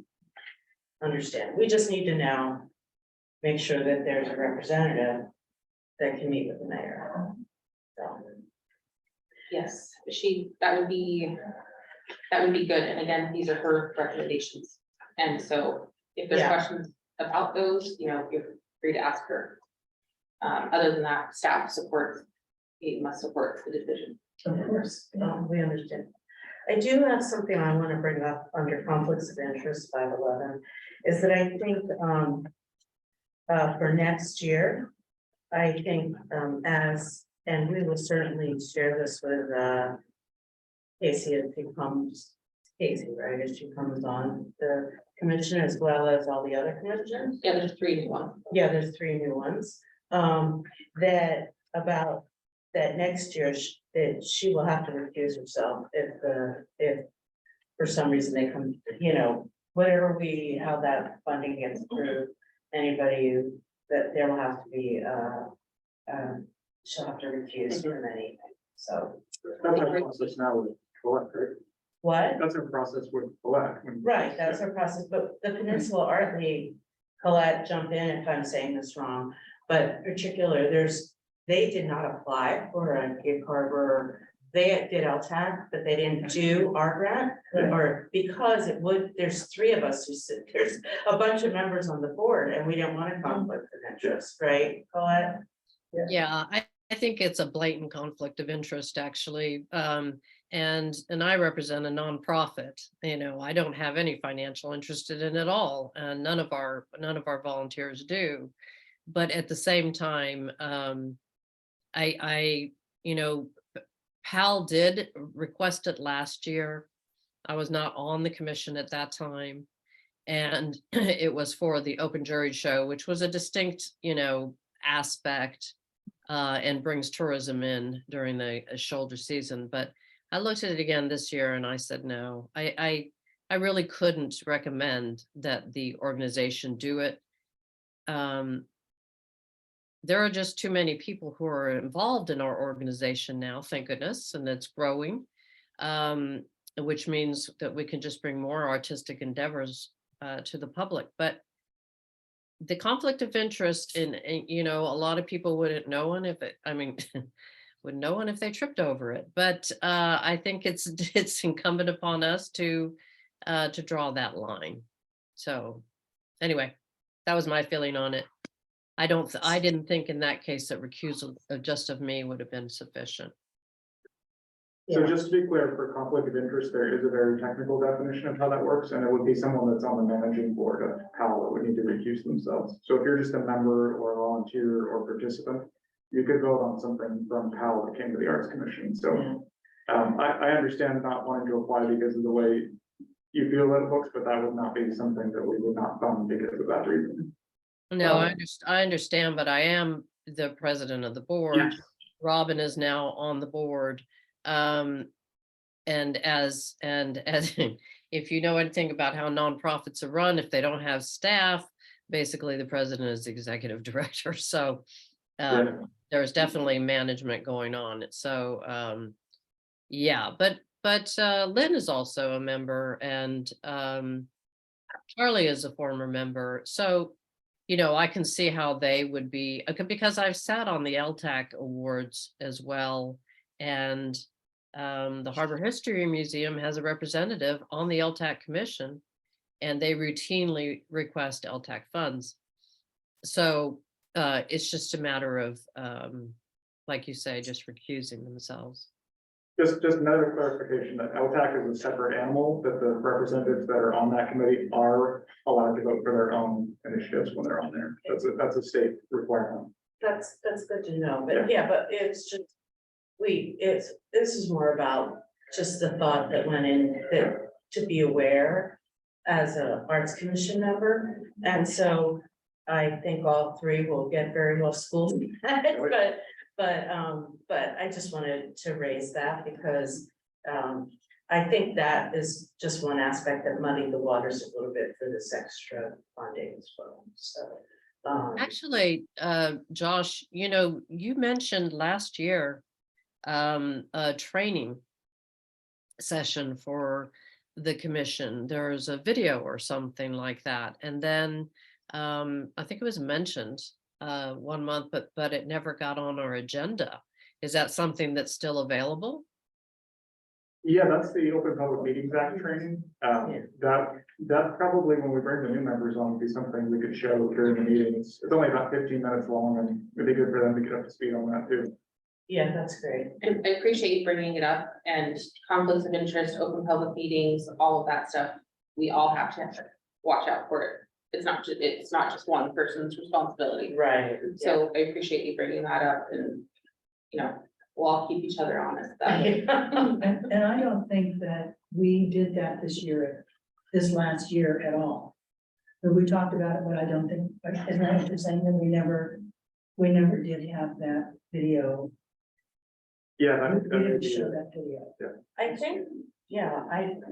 Understand, we just need to now make sure that there's a representative that can meet with the mayor. So, Yes, that would be good, and again, these are her recommendations. And so if there's Yeah. questions about those, feel free to ask her. Other than that, staff supports, he must support the decision. Of course. we understand. I do have something I want to bring up under conflicts of interest 511, is that I think, for next year, I think, and we will certainly share this with, Casey as she comes, Casey, right, as she comes on the commission as well as all the other commissions. Yeah, there's 3 new ones. Yeah, there's 3 new ones, that next year, that she will have to recuse herself if for some reason they come, whatever how that funding gets approved, anybody that there will have to be, she'll have to recuse from anything, so. That's our process now with Colette, right? What? That's our process with Colette. Right, that's our process, but the Peninsula Art League, Colette, jump in if I'm saying this wrong, but particular, they did not apply for a Gig Harbor. They did LTAC, but they didn't do our grant, or because there's 3 of us who sit, there's a bunch of members on the board, and we didn't want a conflict of interest, right, Colette? Yeah, I think it's a blatant conflict of interest, actually. And I represent a nonprofit, I don't have any financial interest in it at all, and none of our volunteers do. But at the same time, Pal did request it last year. I was not on the commission at that time. And it was for the Open Jury Show, which was a distinct, aspect and brings tourism in during the shoulder season. But I looked at it again this year and I said, no, I really couldn't recommend that the organization do it. There are just too many people who are involved in our organization now, thank goodness, and it's growing. which means that we can just bring more artistic endeavors to the public. But the conflict of interest you know, a lot of people wouldn't know one if it, I mean, wouldn't know one if they tripped over it. But I think it's incumbent upon us to draw that line. So anyway, that was my feeling on it. I didn't think in that case that recusal just of me would have been sufficient. So Yeah. just to be clear, for conflict of interest, there is a very technical definition of how that works, and it would be someone that's on the managing board of Powell that would need to recuse themselves. So if you're just a member or a volunteer or participant, you could vote on something from Powell that came to the Arts Commission. So I understand not wanting to apply because of the way you feel about the books, but that would not be something that we would not fund because of that reason. No, Oh. I understand, but I am the president of the board. Yes. Robin is now on the board. And as if you know anything about how nonprofits are run, if they don't have staff, basically the president is the executive director. So Yeah. there's definitely management going on. So yeah, but Lynn is also a member, and Charlie is a former member. So you know, I can see how they would be, because I've sat on the LTAC awards as well. And the Harbor History Museum has a representative on the LTAC commission, and they routinely request LTAC funds. So it's just a matter of, like you say, just recusing themselves. Just another clarification that LTAC is a separate animal, that the representatives that are on that committee are allowed to vote for their own initiatives when they're on there. That's a state requirement. That's good to know, but yeah, but it's just, this is more about just the thought that went in, that to be aware as a Arts Commission member. And so I think all three will get very well schooled, but I just wanted to raise that because I think that is just one aspect that muddied the waters a little bit for this extra funding as well, so. Actually, Josh, you know, you mentioned last year a training session for the commission. There's a video or something like that. And then I think it was mentioned 1 month, but it never got on our agenda. Is that something that's still available? Yeah, that's the Open Public Meetings Act training. That probably when we bring the new members on would be something we could show during the meeting. It's only about 15 minutes long, and it'd be good for them to get up to speed on that too. Yeah, that's great. And I appreciate you bringing it up, and conflicts of interest, open public meetings, all of that stuff. We all have to watch out for it. It's not just one person's responsibility. Right. So I appreciate you bringing that up, and, you know, we'll all keep each other honest. That way. And I don't think that we did that this last year at all. But we talked about it, but I don't think, isn't that what you're saying, that we never did have that video. Yeah, We didn't show that video. I think, yeah,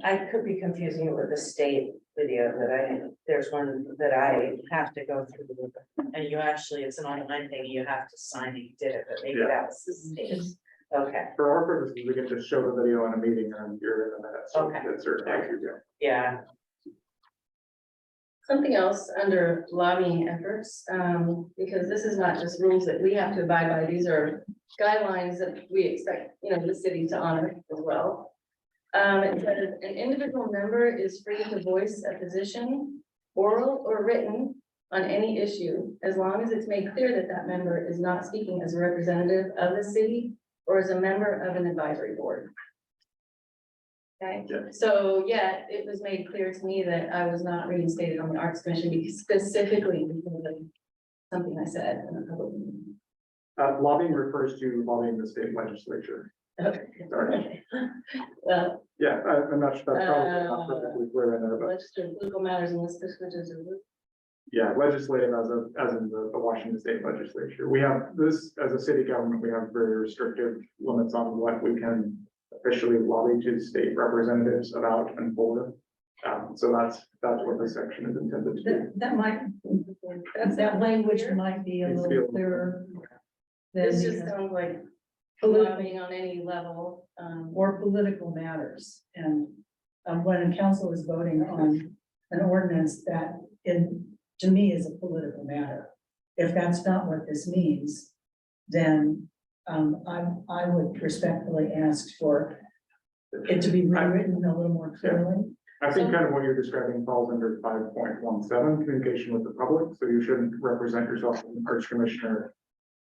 I could be confusing it with the state video there's one that I have to go through. And it's an online thing, you have to sign that you did it, but maybe that was the state. Okay, For our purposes, we can just show the video in a meeting and you're in the minutes. So Okay. that's certain. yeah, Something else under lobbying efforts, because this is not just rules that we have to abide by, these are guidelines that we expect, you know, the city to honor as well. It says an individual member is free to voice a position, oral or written, on any issue, as long as it's made clear that that member is not speaking as a representative of the city or as a member of an advisory board. Okay, Yeah. so yeah, it was made clear to me that I was not reinstated on the Arts Commission because specifically because of something I said in a public meeting. Lobbying refers to lobbying the state legislature. Okay. Sorry. Well, Yeah, I'm not sure, that's probably not perfectly clear in there, but legislative legal matters unless this is yeah, legislative as in the Washington State Legislature. We have this, as a city government, we have very restrictive limits on what we can officially lobby to state representatives about and for. So that's what this section is intended to do. That might, that language might be a Needs to be a little little clearer. This than just the- sounds like lobbying on any level. or political matters. And when a council is voting on an ordinance that to me is a political matter. If that's not what this means, then I would respectfully ask for it to be rewritten a little more clearly. I think kind of what you're describing falls under 5.17, communication with the public, so you shouldn't represent yourself as an arts commissioner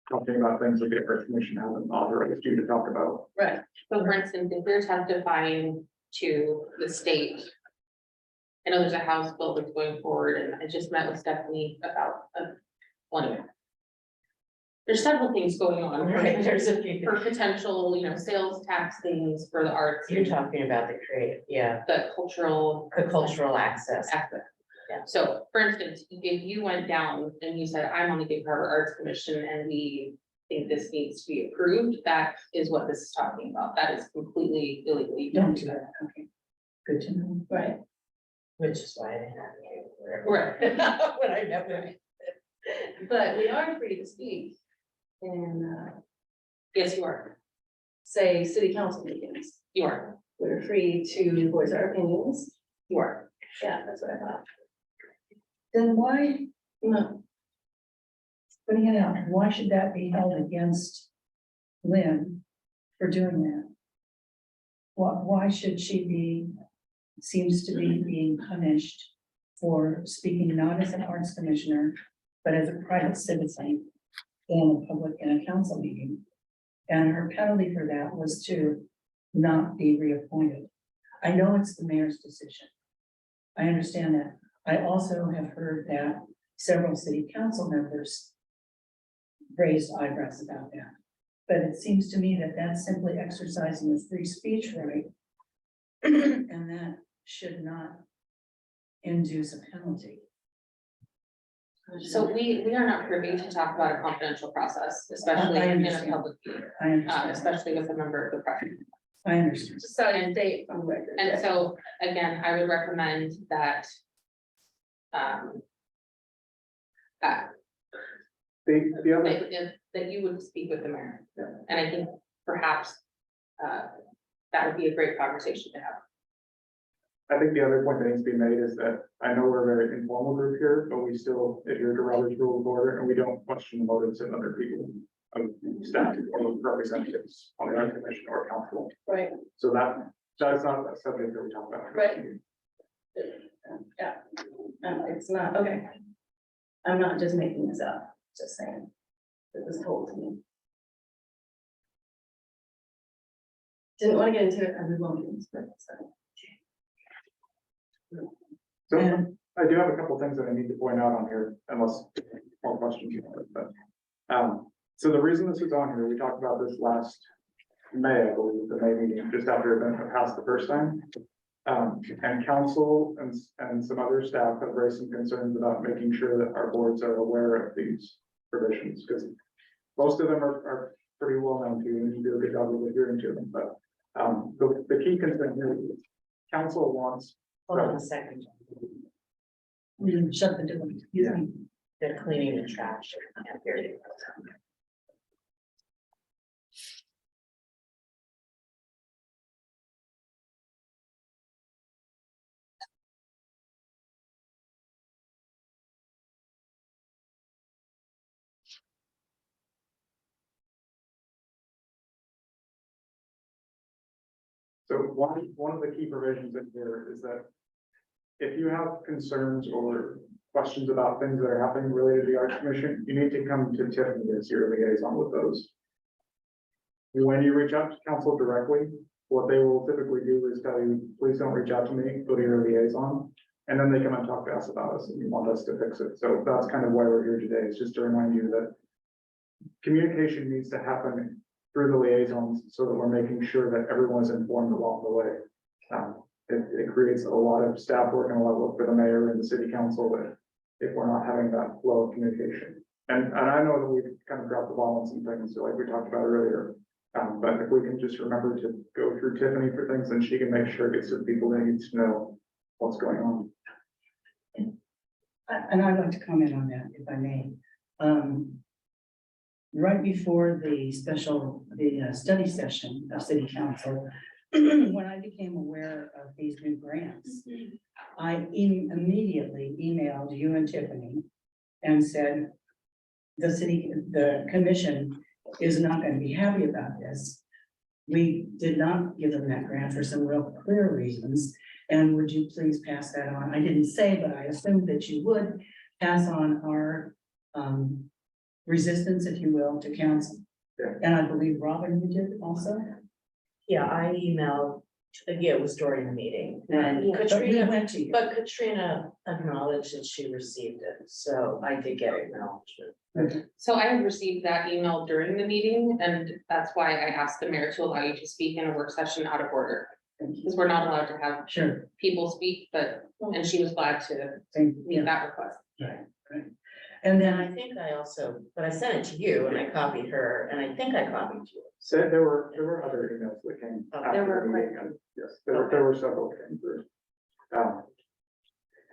talking about things that the arts commission hasn't authorized you to talk about. Right. So for instance, if they're testifying to the state. I know there's a House bill that's going forward, and I just met with Stephanie about one of it. There's several things going on. Right, there's a few, For potential, sales tax things for the arts, you're talking about the creative, yeah, the cultural. the cultural access. aspect. Yeah. So for instance, if you went down and you said, I'm on the Gig Harbor Arts Commission and we think this needs to be approved, that is what this is talking about. That is completely illegal. You Don't do that, okay. Good to know. Right. Which is why I didn't advocate for it. Right. When I met with But we are free to speak in, Yes, you are. say, city council meetings. You are. We're free to voice our opinions. You are. Yeah, that's what I thought. Then why, No, putting it out, why should that be held against Lynn for doing that? Why should she be, seems to be being punished for speaking not as an arts commissioner, but as a private citizen in a public, in a council meeting? And her penalty for that was to not be reappointed. I know it's the mayor's decision. I understand that. I also have heard that several city council members raised eyebrows about that. But it seems to me that that's simply exercising the free speech right. And that should not induce a penalty. So we are not privy to talk about a confidential process, especially I in a understand. public meeting, I understand, especially with a member of the press. I understand. just so I state on record. And so, again, I would recommend that. That The other, that you would speak with the mayor, and I think perhaps. That would be a great conversation to have. I think the other point that needs to be made is that I know we're a very informal group here, but we still adhere to Robert's rule of order, and we don't question the motives of other people. Staff or representatives on the art commission or council. Right, So that is not a subject that we talk about. Right. yeah. It's not, okay. I'm not just making this up, just saying. It was told to me. Didn't want to get into it, I we won't get into it, so. So And I do have a couple things that I need to point out on here, unless more questions you have, but. So the reason this is on here, we talked about this last May, I believe, the May meeting, just after it had been passed the first time. And council and some other staff have raised some concerns about making sure that our boards are aware of these provisions, because most of them are pretty well known to you, and you do a good job of adhering to them, but the key concern here is council wants. Hold on a second, we shut the door, excuse me. they're cleaning the trash. Yeah, here it is. So one of the key provisions in here is that if you have concerns or questions about things that are happening related to the Arts Commission, you need to come to Tiffany as your liaison with those. When you reach out to council directly, what they will typically do is tell you, please don't reach out to me, go to your liaison. And then they come and talk to us about us and you want us to fix it. So that's kind of why we're here today, is just to remind you that communication needs to happen through the liaisons so that we're making sure that everyone's informed along the way. It creates a lot of staff work and a lot of work for the mayor and the city council that if we're not having that flow of communication. And I know that we've kind of dropped the ball on some things, so like we talked about earlier. But if we can just remember to go through Tiffany for things, then she can make sure it gets to the people that needs to know what's going on. And I'd like to comment on that, if I may. right before the study session of city council, when I became aware of these new grants, I immediately emailed you and Tiffany and said, the commission is not going to be happy about this. We did not give them that grant for some real clear reasons. And would you please pass that on? I didn't say, but I assumed that you would pass on our resistance, if you will, to council. Yeah. And I believe Robin, you did also. Yeah, I emailed, yeah, it was during the meeting, and But we Katrina, went to you. but Katrina acknowledged that she received it, so I did get acknowledgement. So I had received that email during the meeting, and that's why I asked the mayor to allow you to speak in a work session out of order. Thank you. Because we're not allowed to have Sure. people speak, but, and she was glad to Thank meet you. that request. Right, right. And And I then, think I also, but I sent it to you and I copied her, and I think I copied you. So there were other emails that came Oh, after there were the quite meeting, and yes, there were several came through.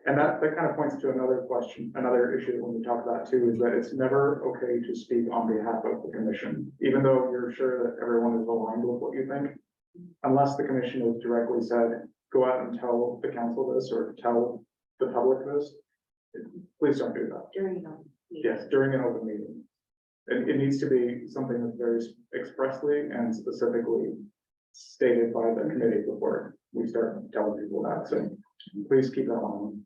And that kind of points to another question, another issue when we talk about too, is that it's never okay to speak on behalf of the commission, even though you're sure that everyone is aligned with what you think. Unless the commission has directly said, go out and tell the council this or tell the public this, please don't do that. During the meeting. Yes, during an open meeting. It needs to be something that's very expressly and specifically stated by the committee before we start telling people that, so please keep that on.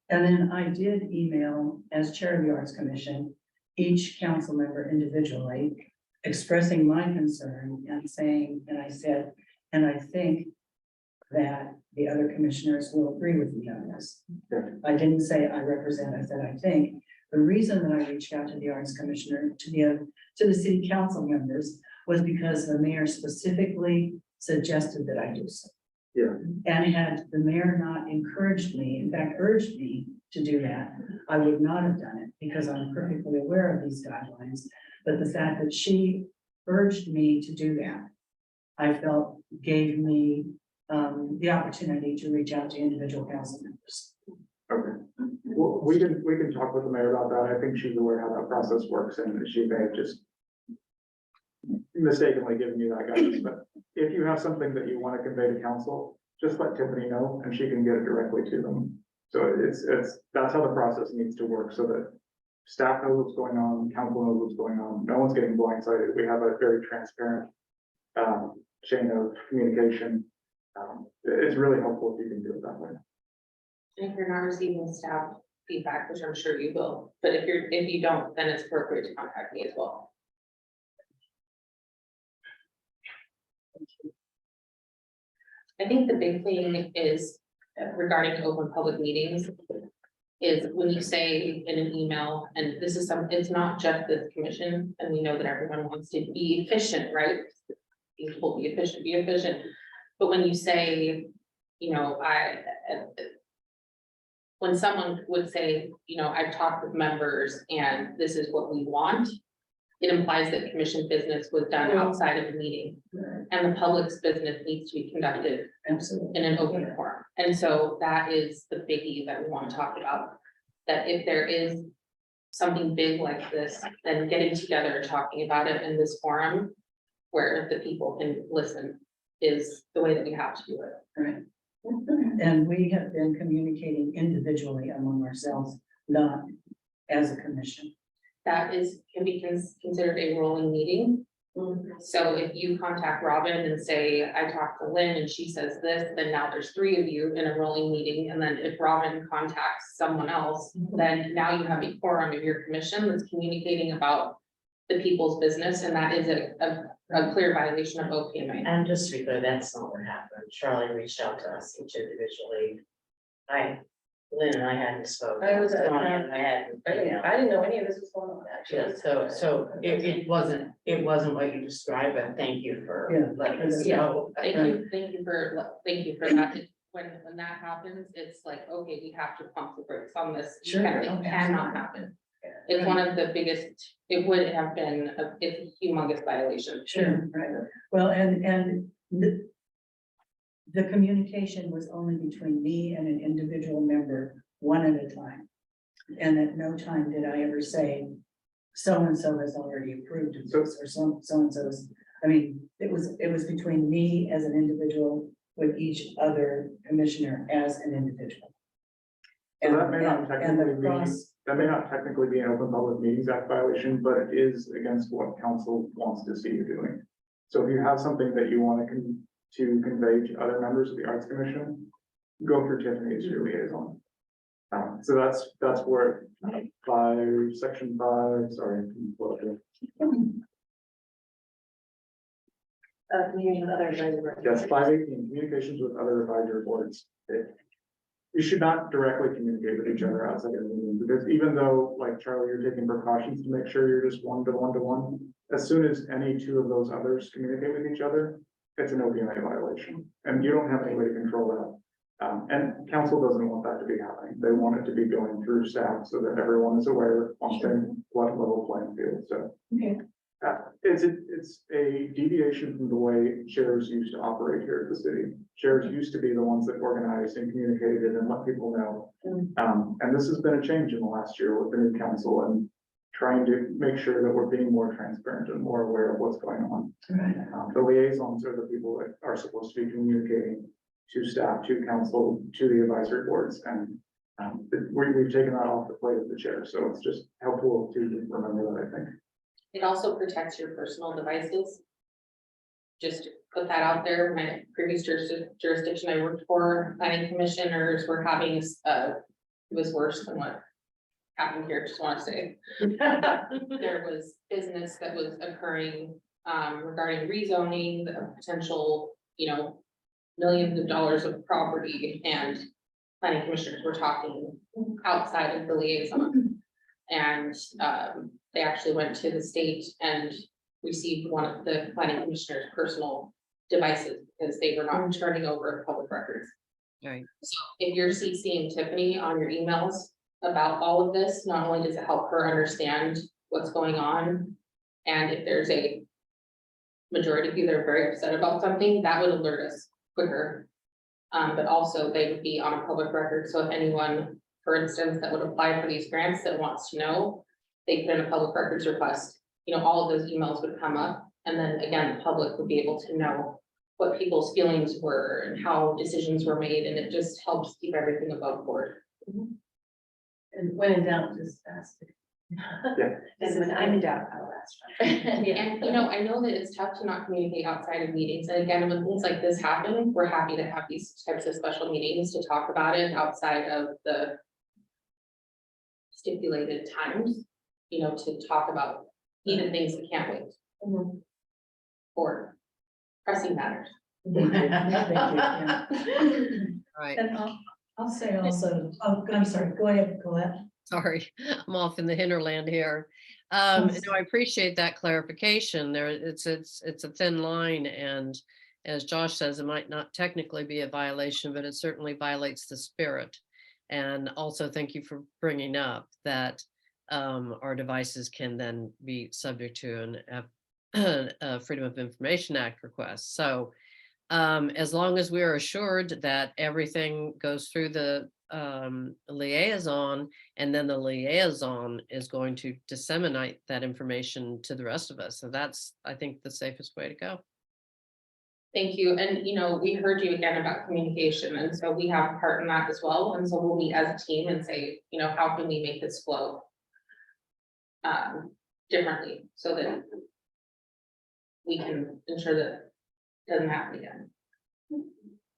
and then I did email, as chair of the Arts Commission, each council member individually, expressing my concern and saying, and I said, and I think that the other commissioners will agree with me on this. Okay. I didn't say I represent, I said I think. The reason that I reached out to the Arts Commissioner, to the city council members, was because the mayor specifically suggested that I do so. Yeah. And had the mayor not encouraged me, in fact, urged me to do that, I would not have done it because I'm perfectly aware of these guidelines. But the fact that she urged me to do that, I felt gave me the opportunity to reach out to individual council members. Okay, well, we can talk with the mayor about that. I think she's aware how that process works, and she may have just mistakenly given you that guidance, but if you have something that you want to convey to council, just let Tiffany know and she can get it directly to them. So that's how the process needs to work, so that staff knows what's going on, council knows what's going on, no one's getting blindsided. We have a very transparent chain of communication. It's really helpful if you can do it that way. And if you're not receiving staff feedback, which I'm sure you will, but if you don't, then it's appropriate to contact me as well. I think the big thing is regarding open public meetings. Is when you say in an email, and this is it's not just this commission, and we know that everyone wants to be efficient, right? Being told be efficient. But when you say, you know, when someone would say, you know, I've talked with members and this is what we want, it implies that commission business was done outside of the meeting. And the public's business needs to be conducted Absolutely. in an open forum. And so that is the biggie that we want to talk about. That if there is something big like this, then getting together, talking about it in this forum where the people can listen is the way that we have to do it. Right. And we have been communicating individually among ourselves, not as a commission. That can be considered a rolling meeting. So if you contact Robin and say, I talked to Lynn and she says this, then now there's 3 of you in a rolling meeting. And then if Robin contacts someone else, then now you have a quorum of your commission that's communicating about the people's business. And that is a clear violation of OPMA. And just to be clear, that's not what happened. Charlie reached out to us each individually. Lynn and I hadn't spoken. I was at- Tony and I hadn't. I didn't know any of this was going on, Yeah, so it wasn't what you described, but thank you for Yeah. letting us Yeah. know. Thank you for that. When that happens, it's like, okay, we have to pump the brakes on this. It Sure. cannot happen. It's one of the biggest, it would have been, it's a humongous violation. Sure, right. Well, and the communication was only between me and an individual member, one at a time. And at no time did I ever say, so-and-so has already approved of this, or so-and-so's. I mean, it was between me as an individual with each other commissioner as an individual. So that may not And the technically be, cross, that may not technically be an Open Public Meetings Act violation, but it is against what council wants to see you doing. So if you have something that you want to convey to other members of the Arts Commission, go through Tiffany as your liaison. So that's where section 5, sorry. Communication with other advisory boards. Yes, 518, communications with other advisory boards. You should not directly communicate with each other outside of the meeting, because even though, like Charlie, you're taking precautions to make sure you're just one-to-one, as soon as any two of those others communicate with each other, it's an OPMA violation, and you don't have any way to control that. And council doesn't want that to be happening. They want it to be going through staff so that everyone is aware on same level playing field, so. okay, It's a deviation from the way chairs used to operate here at the city. Chairs used to be the ones that organized and communicated and let people know. And this has been a change in the last year with the new council and trying to make sure that we're being more transparent and more aware of what's going on. right. The liaisons are the people that are supposed to be communicating to staff, to council, to the advisory boards, and we've taken that off the plate of the chair, so it's just helpful to remember that, I think. It also protects your personal devices. Just to put that out there, my previous jurisdiction I worked for, planning commissioners were having, it was worse than what happened here, just want to say. There was business that was occurring, regarding rezoning, the potential, millions of dollars of property, and planning commissioners were talking outside of the liaison. And, they actually went to the state and received one of the planning commissioner's personal devices because they were not turning over public records. Right. So if you're CCing Tiffany on your emails about all of this, not only does it help her understand what's going on, and if there's a majority of you that are very upset about something, that would alert us quicker. But also they would be on a public record. So if anyone, for instance, that would apply for these grants that wants to know, they put in a public records request, all of those emails would come up. And then again, the public would be able to know what people's feelings were and how decisions were made, and it just helps keep everything above board. And when in doubt, just ask. Yeah. And when I'm in doubt, I'll ask. And, I know that it's tough to not communicate outside of meetings, and again, when things like this happen, we're happy to have these types of special meetings to talk about it outside of the stipulated times, to talk about even things that can't wait. Or pressing matters. Thank you, yeah. Right. And I'll say also, I'm sorry, go ahead, Colette. Sorry, I'm off in the hinterland here. No, I appreciate that clarification there. It's a thin line, and as Josh says, it might not technically be a violation, but it certainly violates the spirit. And also thank you for bringing up that our devices can then be subject to a Freedom of Information Act request. So as long as we are assured that everything goes through the liaison, and then the liaison is going to disseminate that information to the rest of us. So that's, I think, the safest way to go. Thank you. And, we heard you again about communication, and so we have a part in that as well. And so we'll meet as a team and say, how can we make this flow differently so that we can ensure that it doesn't happen again.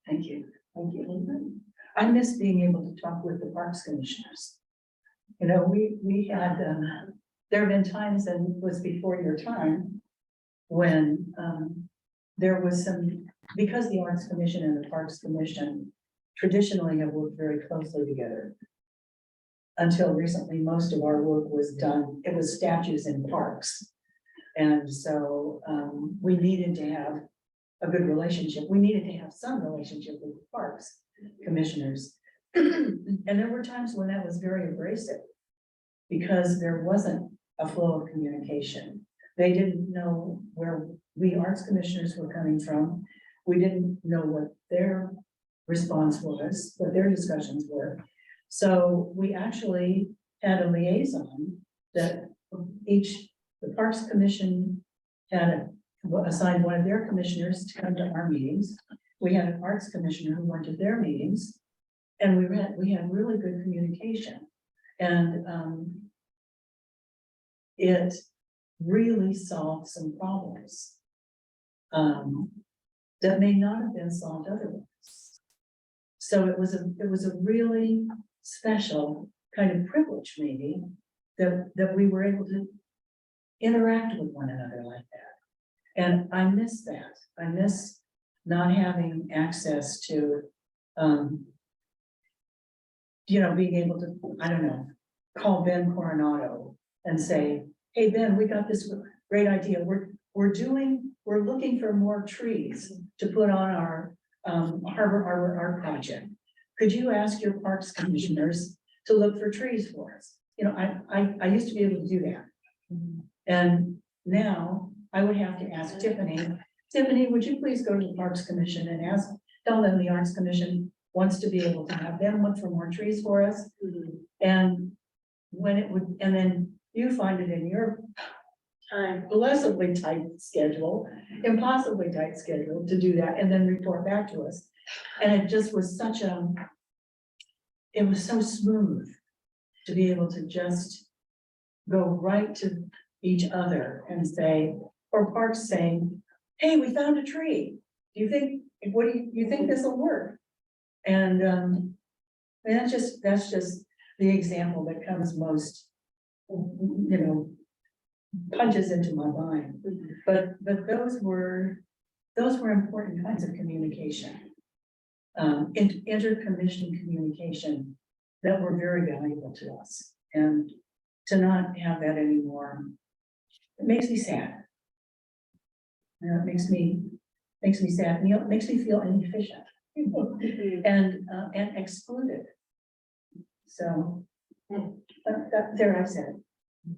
Thank you. Thank you. I miss being able to talk with the parks commissioners. We had, there have been times, and it was before your time, when there was some, because the Arts Commission and the Parks Commission traditionally have worked very closely together. Until recently, most of our work was done, it was statues in parks. And so we needed to have a good relationship. We needed to have some relationship with the parks commissioners. And there were times when that was very abrasive because there wasn't a flow of communication. They didn't know where we arts commissioners were coming from. We didn't know what their response was, what their discussions were. So we actually had a liaison that the Parks Commission had assigned one of their commissioners to come to our meetings. We had an Arts Commissioner who went to their meetings. And we had really good communication. And it really solved some problems that may not have been solved otherwise. So it was a really special kind of privilege maybe that we were able to interact with one another like that. And I miss that. I miss not having access to, being able to, I don't know, call Ben Coronado and say, hey, Ben, we got this great idea. We're looking for more trees to put on our Harbor Art project. Could you ask your parks commissioners to look for trees for us? I used to be able to do that. And now I would have to ask Tiffany, would you please go to the Parks Commission and tell them the Arts Commission wants to be able to have them look for more trees for us. And then you find it in your time, blessedly tight schedule, impossibly tight schedule to do that and then report back to us. And it just was it was so smooth to be able to just go right to each other and say, or Parks saying, hey, we found a tree. Do you think this will work? And that's just the example that comes most, punches into my mind. But those were important kinds of communication. Intercommission communication that were very valuable to us. And to not have that anymore, it makes me sad. It makes me sad. It makes me feel inefficient and excluded. So there I said.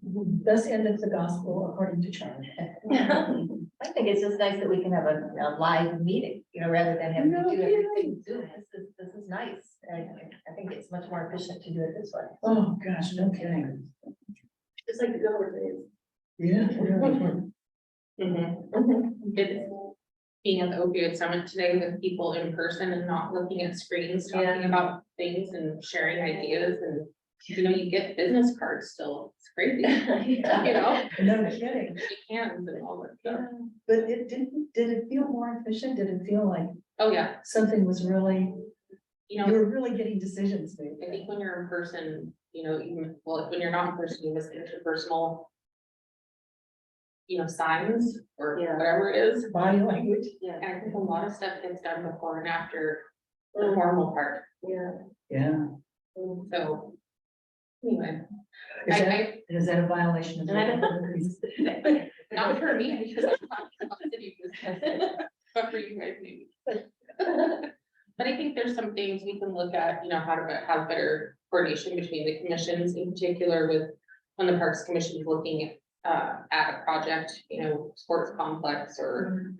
Thus endeth the gospel according to Charlie. I think it's just nice that we can have a live meeting, rather than having to do everything Zoom. This is nice. I think it's much more efficient to do it this way. Oh, gosh, no kidding. Just like the good old days. Yeah. It's being at the opioid summit today with people in person and not looking at screens, talking about things and sharing ideas and, you get business cards still. It's crazy, No kidding. cans and all that stuff. But did it feel more efficient? Did it feel like Oh, yeah, something was really, you you were really getting decisions made? I think when you're in person, when you're not in person, you miss the interpersonal, signs or whatever it is. Body language. And I think a lot of stuff gets done before and after the formal part. Yeah. So anyway, Is that a violation of? not for me, because I'm talking about city business, but for you guys maybe. But I think there's some things we can look at, how to have better coordination between the commissions, in particular with when the Parks Commission is looking at a project, sports complex or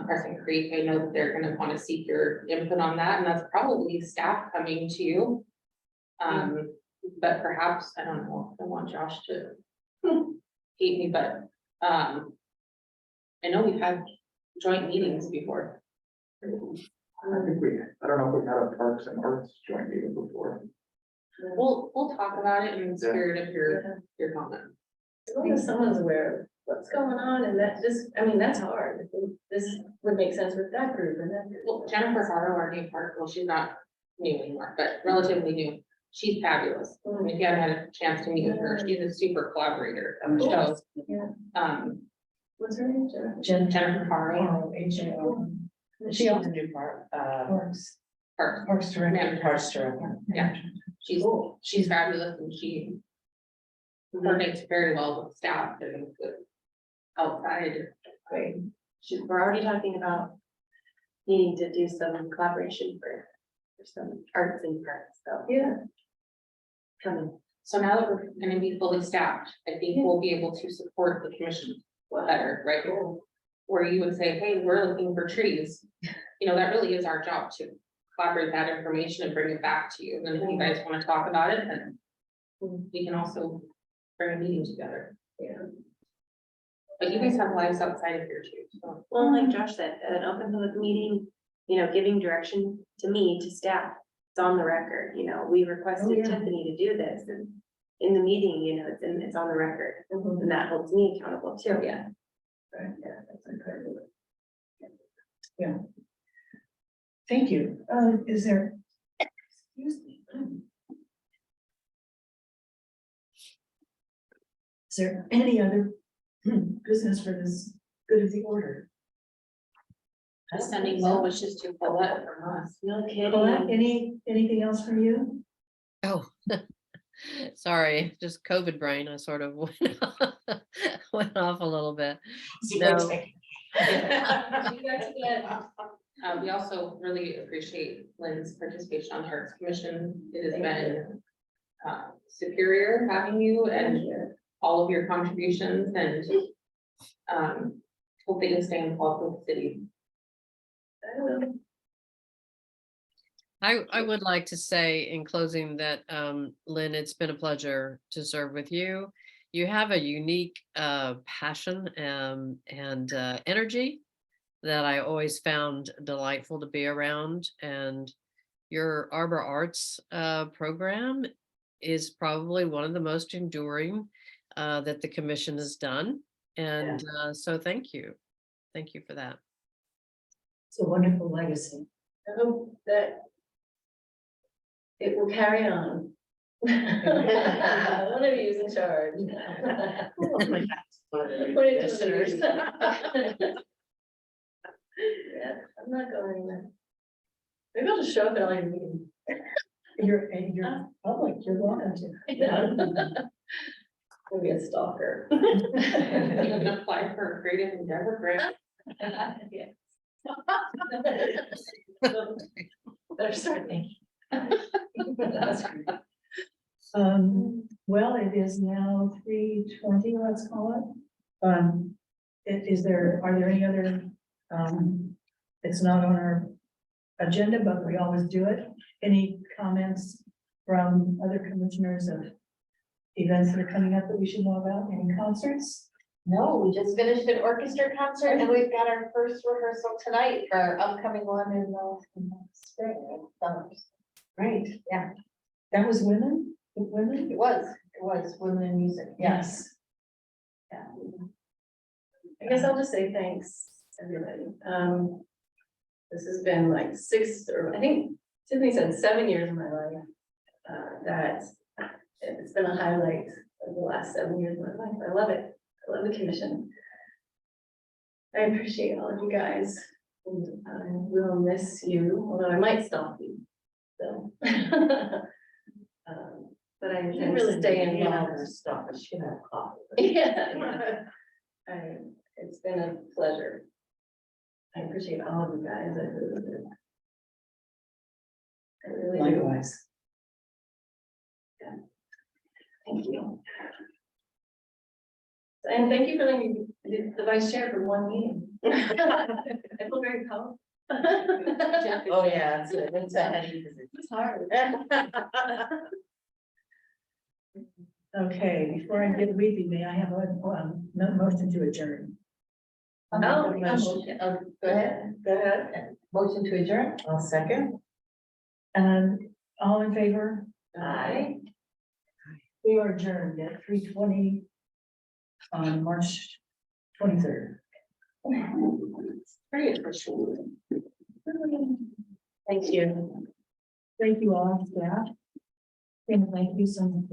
Crescent Creek. I know that they're gonna want to seek your input on that, and that's probably staff coming to you. But perhaps, I don't know, I want Josh to hate me, but I know we've had joint meetings before. I don't know if we've had a Parks and Arts joint meeting before. We'll talk about it in the spirit of your comment. As long as someone's aware of what's going on and that's hard. This would make sense with that group and that group. Well, Jennifer Harrow, our new park, well, she's not new anymore, but relatively new. She's fabulous. And if you haven't had a chance to meet with her, she's a super collaborator. So, What's her name? Jennifer? Jennifer Harrow, HAO. She owns a new park, Parks. Parks Director, Parks Director. Yeah. She's fabulous and she coordinates very well with staff and with outside. Great. We're already talking about needing to do some collaboration for some arts and parks, so. Yeah. Coming. So now that we're gonna be fully staffed, I think we'll be able to support the commission better, right? Where you would say, hey, we're looking for trees. That really is our job to collaborate that information and bring it back to you. And then if you guys want to talk about it, then we can also bring a meeting together. But you guys have lives outside of here too, so. Well, like Josh said, at an open public meeting, giving direction to me, to staff, it's on the record, we Oh, requested yeah. Tiffany to do this and in the meeting, it's on the record. And that holds me accountable too. Yeah. Right, yeah, that's incredible. Yeah. Thank you. Is there? Excuse me. Is there any other business for this good of the order? Just sending well wishes to Paulette from us. No Colette, kidding. anything else from you? Oh, sorry, just COVID brain. I sort of went off a little bit. No. We also really appreciate Lynn's participation on the Arts Commission. It has been superior having you and all of your contributions and hope that you'll stay involved with the city. I would like to say in closing that, Lynn, it's been a pleasure to serve with you. You have a unique passion and energy that I always found delightful to be around. And your Arbor Arts program is probably one of the most enduring that the commission has done. And so thank you. Thank you for that. It's a wonderful legacy. I hope that it will carry on. One of you is in charge. Put it to the Yeah, I'm not going anywhere. Maybe I'll just show up at all your meetings. You're public, you're welcome to. Maybe a stalker. You can apply for a creative endeavor grant. Yeah. Better start thinking. Well, it is now 3:20, let's call it. Are there any other, it's not on our agenda, but we always do it. Any comments from other commissioners of events that are coming up that we should know about? Any concerts? No, we just finished an orchestra concert and we've got our first rehearsal tonight for our upcoming one in the spring, summer. Right. Yeah. That was women? Women? It was women in music, yes. Yeah. I guess I'll just say thanks, everybody. This has been like 6, or I think Tiffany said 7 years of my life. That it's been a highlight of the last 7 years of my life. I love it. I love the commission. I appreciate all of you guys. And I will miss you, although I might stalk you. So. But I intend to stay involved. Stop us, you know, coffee. Yeah. It's been a pleasure. I appreciate all of you guys. I really do. I really do. Likewise. Thank you. And thank you for letting me be the vice chair for one meeting. I feel very powerful. Oh, yeah, it's a heady position. It's hard. Okay, before I get weepy, may I have a motion to adjourn? Oh, Go ahead. Go ahead. Motion to adjourn? I'll second. All in favor? Aye. We are adjourned at 3:20 on March 23rd. Very official. Thank you. Thank you all, staff. And thank you so much.